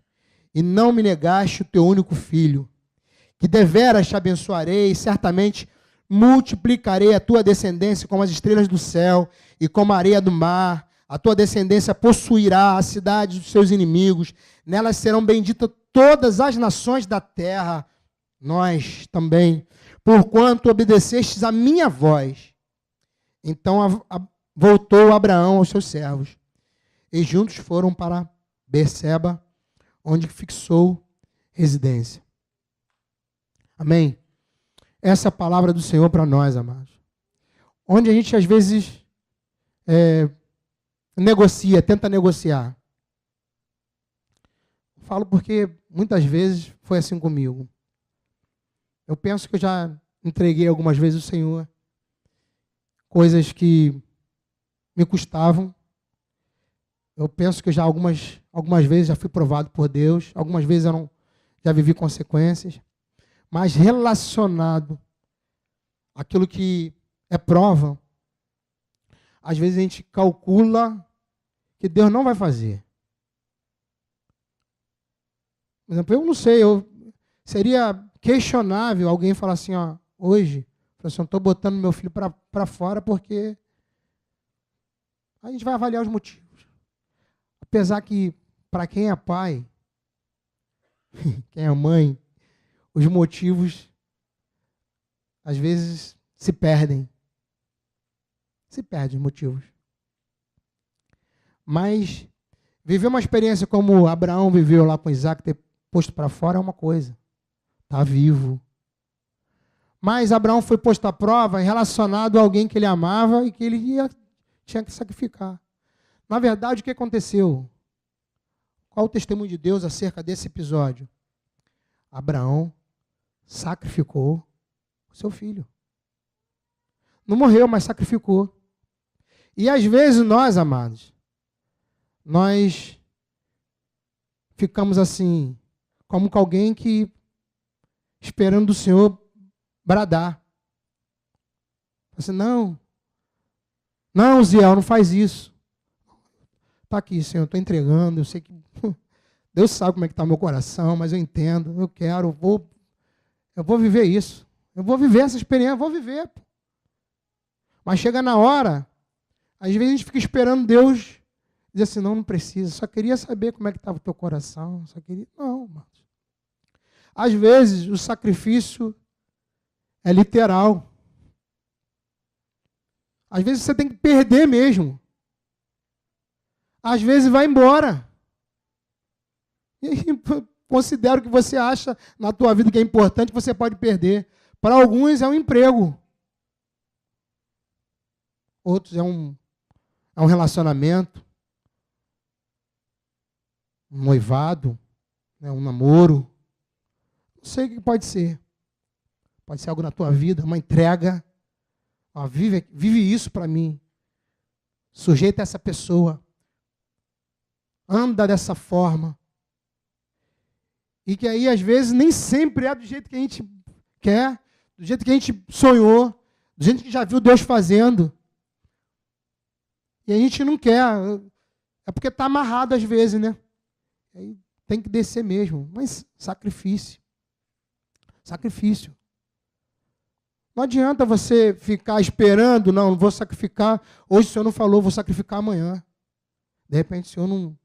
e não me negaste o teu único filho, que deveras te abençoarei e certamente multiplicarei a tua descendência como as estrelas do céu e como a areia do mar. A tua descendência possuirá a cidade dos seus inimigos. Nelas serão benditas todas as nações da terra. Nós também, porquanto obedecestes a minha voz. Então voltou Abraão aos seus servos. E juntos foram para Berseba, onde fixou residência. Amém? Essa é a palavra do Senhor para nós, amados. Onde a gente, às vezes, tenta negociar. Falo porque muitas vezes foi assim comigo. Eu penso que eu já entreguei algumas vezes ao Senhor coisas que me custavam. Eu penso que eu já algumas vezes já fui provado por Deus, algumas vezes eu já vivi consequências. Mas relacionado àquilo que é prova, às vezes a gente calcula que Deus não vai fazer. Por exemplo, eu não sei, seria questionável alguém falar assim, ó, hoje, eu estou botando meu filho para fora porque a gente vai avaliar os motivos. Apesar que, para quem é pai, quem é mãe, os motivos, às vezes, se perdem. Se perdem os motivos. Mas viver uma experiência como Abraão viveu lá com Isaac, ter posto para fora é uma coisa. Está vivo. Mas Abraão foi posto à prova relacionado a alguém que ele amava e que ele tinha que sacrificar. Na verdade, o que aconteceu? Qual o testemunho de Deus acerca desse episódio? Abraão sacrificou o seu filho. Não morreu, mas sacrificou. E às vezes nós, amados, nós ficamos assim, como com alguém que esperando o Senhor bradar. Assim, não, Ziel, não faz isso. Está aqui, Senhor, estou entregando, eu sei que Deus sabe como é que está o meu coração, mas eu entendo, eu quero, eu vou viver isso. Eu vou viver essa experiência, eu vou viver. Mas chega na hora, às vezes a gente fica esperando Deus dizer assim, não precisa, só queria saber como é que estava o teu coração, só queria... Não, irmãos. Às vezes o sacrifício é literal. Às vezes você tem que perder mesmo. Às vezes vai embora. E considera o que você acha na tua vida que é importante, você pode perder. Para alguns é um emprego. Outros é um relacionamento. Um noivado. Né, um namoro. Não sei o que pode ser. Pode ser algo na tua vida, uma entrega. Ó, vive isso para mim. Sujeita essa pessoa. Anda dessa forma. E que aí, às vezes, nem sempre é do jeito que a gente quer, do jeito que a gente sonhou, do jeito que já viu Deus fazendo. E a gente não quer. É porque está amarrado às vezes, né? Aí tem que descer mesmo. Mas sacrifício. Sacrifício. Não adianta você ficar esperando, não vou sacrificar. Hoje o Senhor não falou, vou sacrificar amanhã. De repente o Senhor não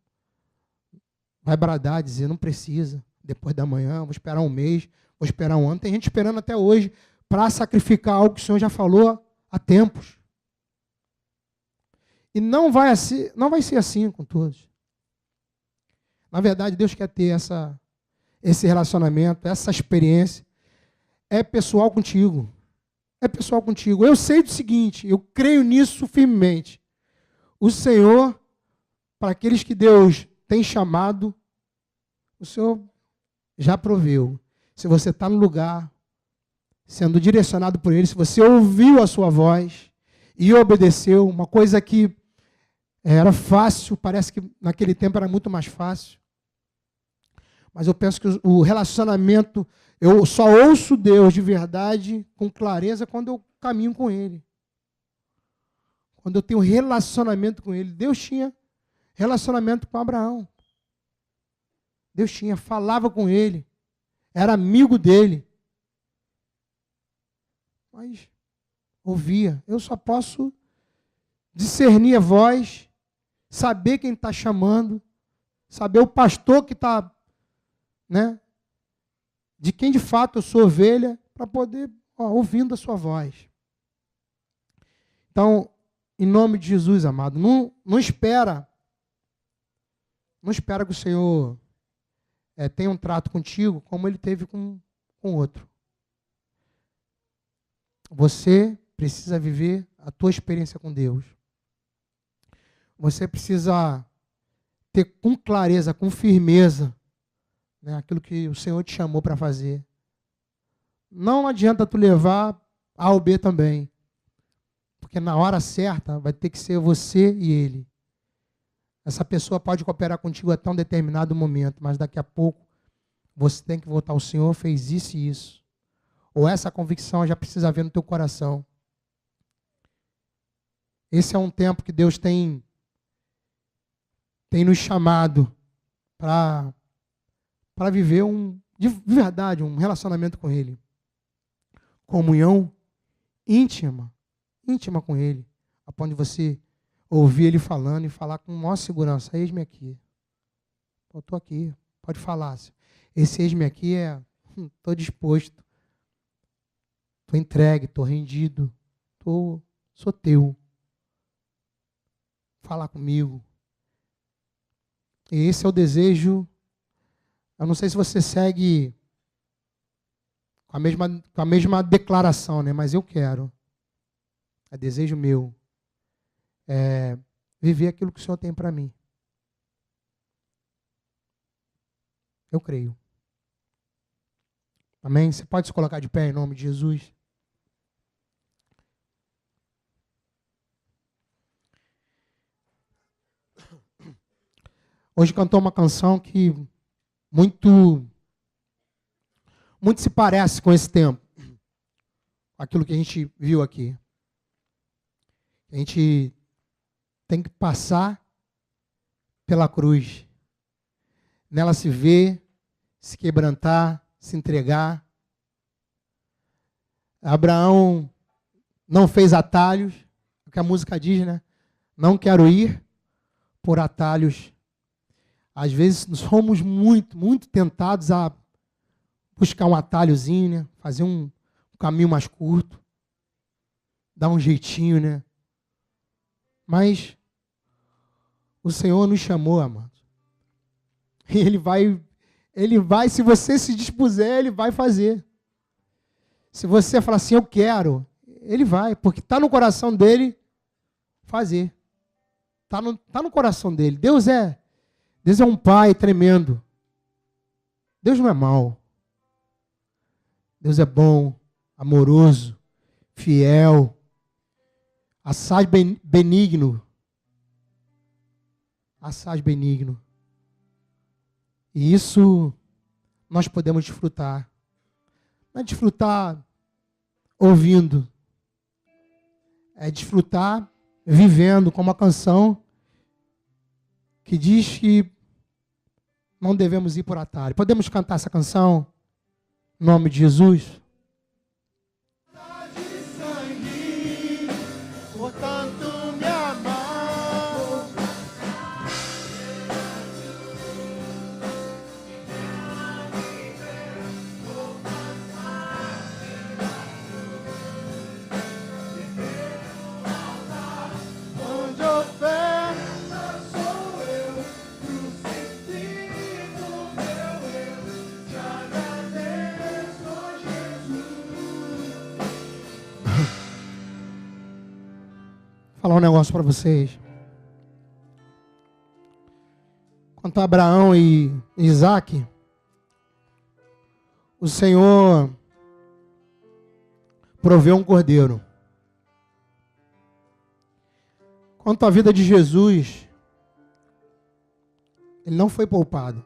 vai bradar, dizer, não precisa. Depois da manhã, vou esperar um mês, vou esperar um ano. Tem gente esperando até hoje para sacrificar algo que o Senhor já falou há tempos. E não vai ser assim com todos. Na verdade, Deus quer ter esse relacionamento, essa experiência. É pessoal contigo. É pessoal contigo. Eu sei do seguinte, eu creio nisso firmemente. O Senhor, para aqueles que Deus tem chamado, o Senhor já proveu. Se você está no lugar, sendo direcionado por Ele, se você ouviu a sua voz e obedeceu, uma coisa que era fácil, parece que naquele tempo era muito mais fácil. Mas eu penso que o relacionamento, eu só ouço Deus de verdade, com clareza, quando eu caminho com Ele. Quando eu tenho relacionamento com Ele. Deus tinha relacionamento com Abraão. Deus falava com ele, era amigo dele. Mas ouvia. Eu só posso discernir a voz, saber quem está chamando, saber o pastor que está, né? De quem de fato eu sou ovelha, para poder, ouvindo a sua voz. Então, em nome de Jesus, amado, não espera que o Senhor tenha um trato contigo como ele teve com outro. Você precisa viver a tua experiência com Deus. Você precisa ter com clareza, com firmeza, né, aquilo que o Senhor te chamou para fazer. Não adianta tu levar A ou B também. Porque na hora certa vai ter que ser você e ele. Essa pessoa pode cooperar contigo até um determinado momento, mas daqui a pouco você tem que voltar. O Senhor fez isso e isso. Ou essa convicção já precisa haver no teu coração. Esse é um tempo que Deus tem nos chamado para viver de verdade um relacionamento com Ele. Comunhão íntima com Ele. A ponto de você ouvir Ele falando e falar com maior segurança. Eis-me aqui. Eu estou aqui. Pode falar. Esse eis-me aqui estou disposto. Estou entregue, estou rendido. Sou teu. Fala comigo. E esse é o desejo. Eu não sei se você segue com a mesma declaração, né? Mas eu quero. É desejo meu. É viver aquilo que o Senhor tem para mim. Eu creio. Amém? Você pode se colocar de pé em nome de Jesus? Hoje cantou uma canção que muito se parece com esse tempo. Aquilo que a gente viu aqui. A gente tem que passar pela cruz. Nela se ver, se quebrantar, se entregar. Abraão não fez atalhos, o que a música diz, né? Não quero ir por atalhos. Às vezes somos muito tentados a buscar um atalhozinho, né? Fazer um caminho mais curto, dar um jeitinho, né? Mas o Senhor nos chamou, amados. E Ele vai, se você se dispuser, Ele vai fazer. Se você falar assim, eu quero, Ele vai, porque está no coração dEle fazer. Está no coração dEle. Deus é um Pai tremendo. Deus não é mau. Deus é bom, amoroso, fiel, assaz benigno. Assaz benigno. E isso nós podemos desfrutar. Não é desfrutar ouvindo, é desfrutar vivendo, como a canção que diz que não devemos ir por atalho. Podemos cantar essa canção em nome de Jesus? Falar um negócio para vocês. Quanto a Abraão e Isaac, o Senhor proveu um cordeiro. Quanto à vida de Jesus, ele não foi poupado.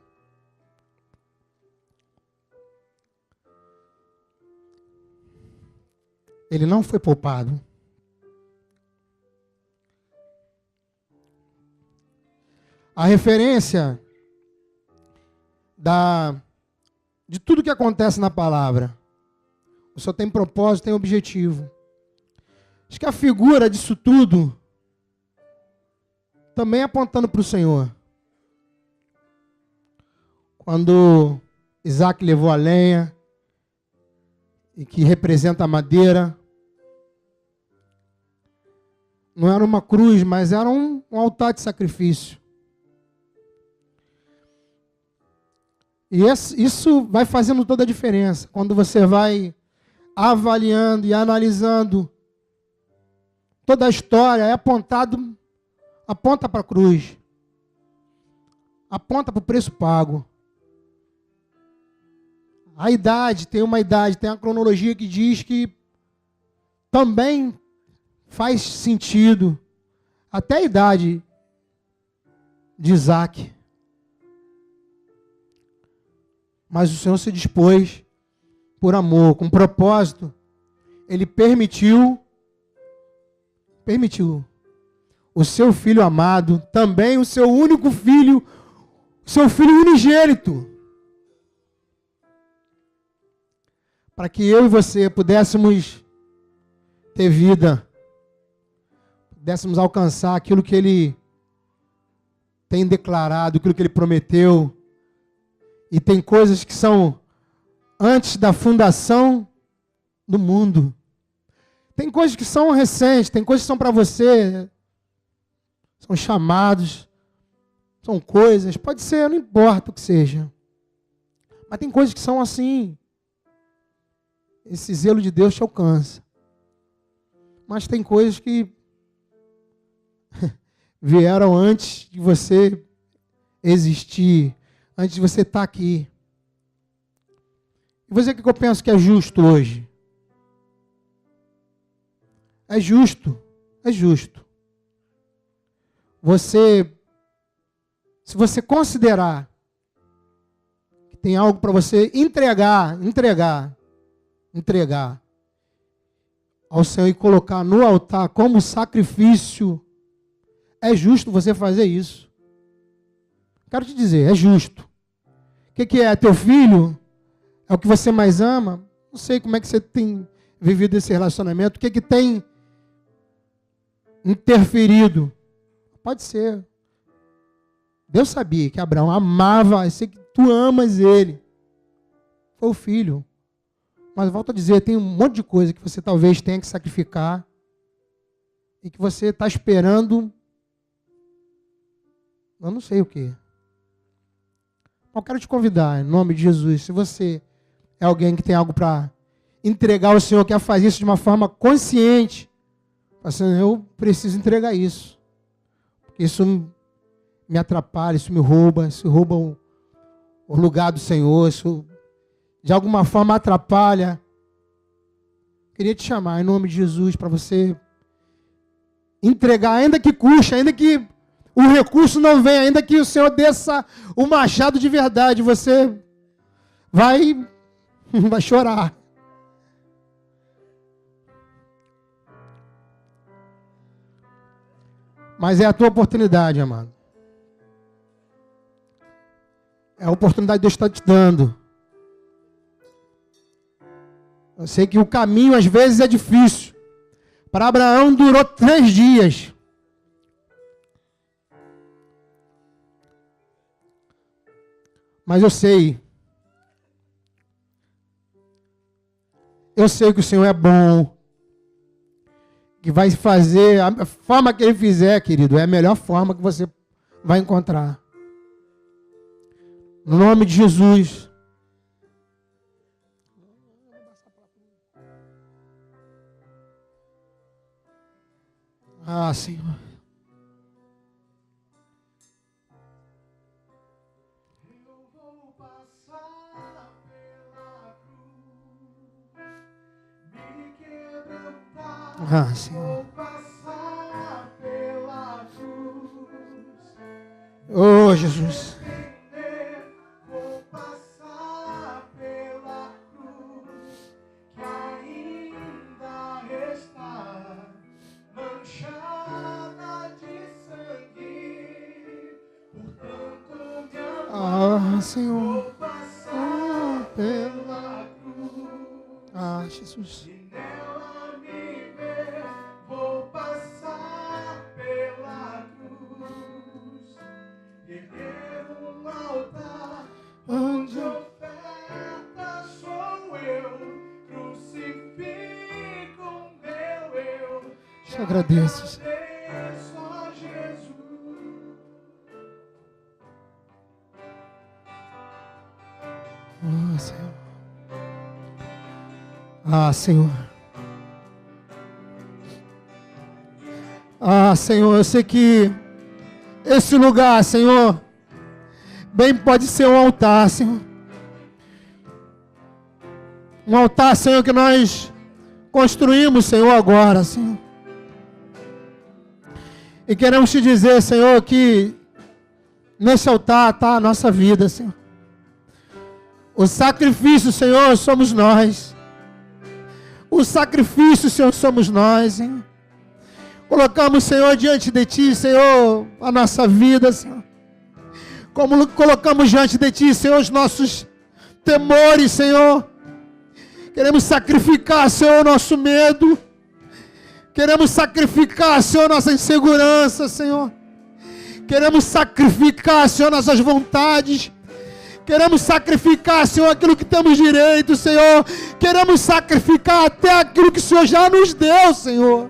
Ele não foi poupado. A referência de tudo que acontece na palavra. O Senhor tem propósito, tem objetivo. Acho que a figura disso tudo também apontando para o Senhor. Quando Isaac levou a lenha, e que representa a madeira, não era uma cruz, mas era um altar de sacrifício. E isso vai fazendo toda a diferença. Quando você vai avaliando e analisando toda a história, aponta para a cruz. Aponta para o preço pago. A idade, tem a cronologia que diz que também faz sentido. Até a idade de Isaac. Mas o Senhor se dispôs, por amor, com propósito, Ele permitiu o seu filho amado, também o seu único filho, o seu filho unigênito, para que eu e você pudéssemos ter vida, pudéssemos alcançar aquilo que Ele tem declarado, aquilo que Ele prometeu. E tem coisas que são antes da fundação do mundo. Tem coisas que são recentes, tem coisas que são para você. São chamados, são coisas, pode ser, não importa o que seja. Mas tem coisas que são assim. Esse zelo de Deus te alcança. Mas tem coisas que vieram antes de você existir. Antes de você estar aqui. E você, o que eu penso que é justo hoje? É justo. É justo. Se você considerar que tem algo para você entregar ao Senhor e colocar no altar como sacrifício, é justo você fazer isso. Quero te dizer, é justo. O que é? Teu filho? É o que você mais ama? Não sei como é que você tem vivido esse relacionamento. O que tem interferido? Pode ser. Deus sabia que Abraão amava, eu sei que tu amas ele. Foi o filho. Mas volto a dizer, tem um monte de coisa que você talvez tenha que sacrificar e que você está esperando, eu não sei o quê. Eu quero te convidar, em nome de Jesus, se você é alguém que tem algo para entregar ao Senhor, quer fazer isso de uma forma consciente, assim, eu preciso entregar isso. Porque isso me atrapalha, isso rouba o lugar do Senhor, isso de alguma forma atrapalha. Queria te chamar, em nome de Jesus, para você entregar, ainda que custe, ainda que o recurso não venha, ainda que o Senhor desça o machado de verdade, você vai chorar. Mas é a tua oportunidade, amado. É a oportunidade que Deus está te dando. Eu sei que o caminho às vezes é difícil. Para Abraão durou 3 dias. Mas eu sei que o Senhor é bom. Que vai fazer, a forma que Ele fizer, querido, é a melhor forma que você vai encontrar. No nome de Jesus. Ah, Senhor. Eu vou passar pela cruz, me quebrantar. Ah, Senhor. Vou passar pela cruz. Oh, Jesus. Vou passar pela cruz, que ainda está manchada de sangue. Portanto, me Ah, Senhor. vou passar pela cruz. Ah, Jesus. E nela me ver, vou passar pela cruz. Erguer um altar onde oferta sou eu, crucifico o meu eu. Te agradeço. Agradeço a Jesus. Ah, Senhor. Ah, Senhor. Ah, Senhor, eu sei que esse lugar, Senhor, bem pode ser um altar, Senhor. Um altar, Senhor, que nós construímos, Senhor, agora, Senhor. E queremos te dizer, Senhor, que nesse altar está a nossa vida, Senhor. O sacrifício, Senhor, somos nós. O sacrifício, Senhor, somos nós, Senhor. Colocamos, Senhor, diante de Ti, Senhor, a nossa vida, Senhor. Como colocamos diante de Ti, Senhor, os nossos temores, Senhor. Queremos sacrificar, Senhor, o nosso medo. Queremos sacrificar, Senhor, nossa insegurança, Senhor. Queremos sacrificar, Senhor, nossas vontades. Queremos sacrificar, Senhor, aquilo que temos direito, Senhor. Queremos sacrificar até aquilo que o Senhor já nos deu, Senhor.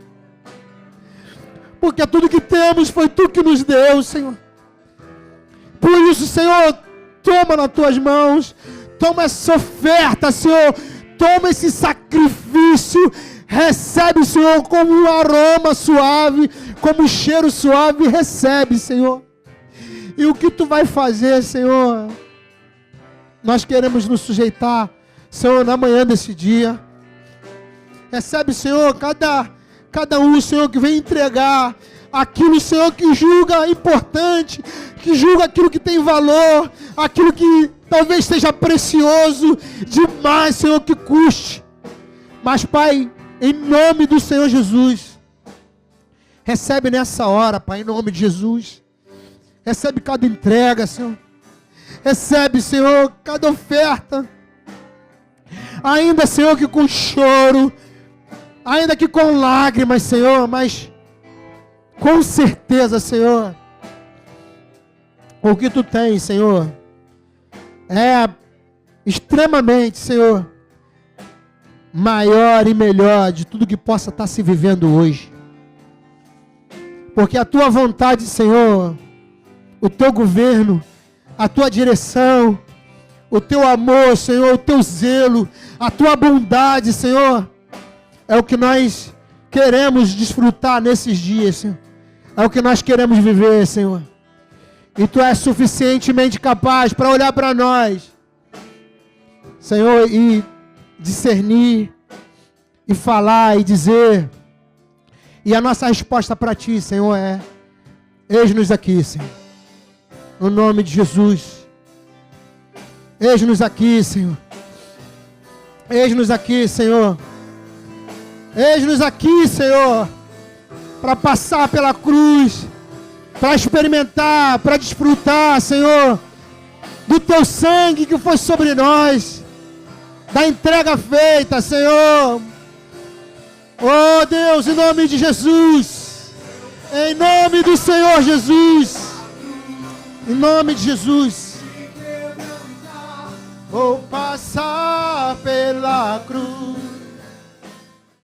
Porque tudo que temos foi Tu que nos deu, Senhor. Por isso, Senhor, toma nas Tuas mãos. Toma essa oferta, Senhor. Toma esse sacrifício. Recebe, Senhor, como um aroma suave, como um cheiro suave. Recebe, Senhor. E o que Tu vai fazer, Senhor? Nós queremos nos sujeitar, Senhor, na manhã desse dia. Recebe, Senhor, cada um, Senhor, que vem entregar aquilo, Senhor, que julga importante, que julga aquilo que tem valor, aquilo que talvez seja precioso demais, Senhor, que custe. Mas, Pai, em nome do Senhor Jesus, recebe nessa hora, Pai, em nome de Jesus. Recebe cada entrega, Senhor. Recebe, Senhor, cada oferta. Ainda, Senhor, que com choro, ainda que com lágrimas, Senhor, mas com certeza, Senhor, o que Tu tens, Senhor, é extremamente, Senhor, maior e melhor de tudo que possa estar se vivendo hoje. Porque a Tua vontade, Senhor, o Teu governo, a Tua direção, o Teu amor, Senhor, o Teu zelo, a Tua bondade, Senhor, é o que nós queremos desfrutar nesses dias, Senhor. É o que nós queremos viver, Senhor. E Tu és suficientemente capaz para olhar para nós, Senhor, e discernir, e falar, e dizer. E a nossa resposta para Ti, Senhor, é: eis-nos aqui, Senhor. No nome de Jesus. Eis-nos aqui, Senhor. Eis-nos aqui, Senhor. Eis-nos aqui, Senhor, para passar pela cruz, para experimentar, para desfrutar, Senhor, do Teu sangue que foi sobre nós, da entrega feita, Senhor. Oh Deus, em nome de Jesus, em nome do Senhor Jesus, em nome de Jesus, vou passar pela cruz.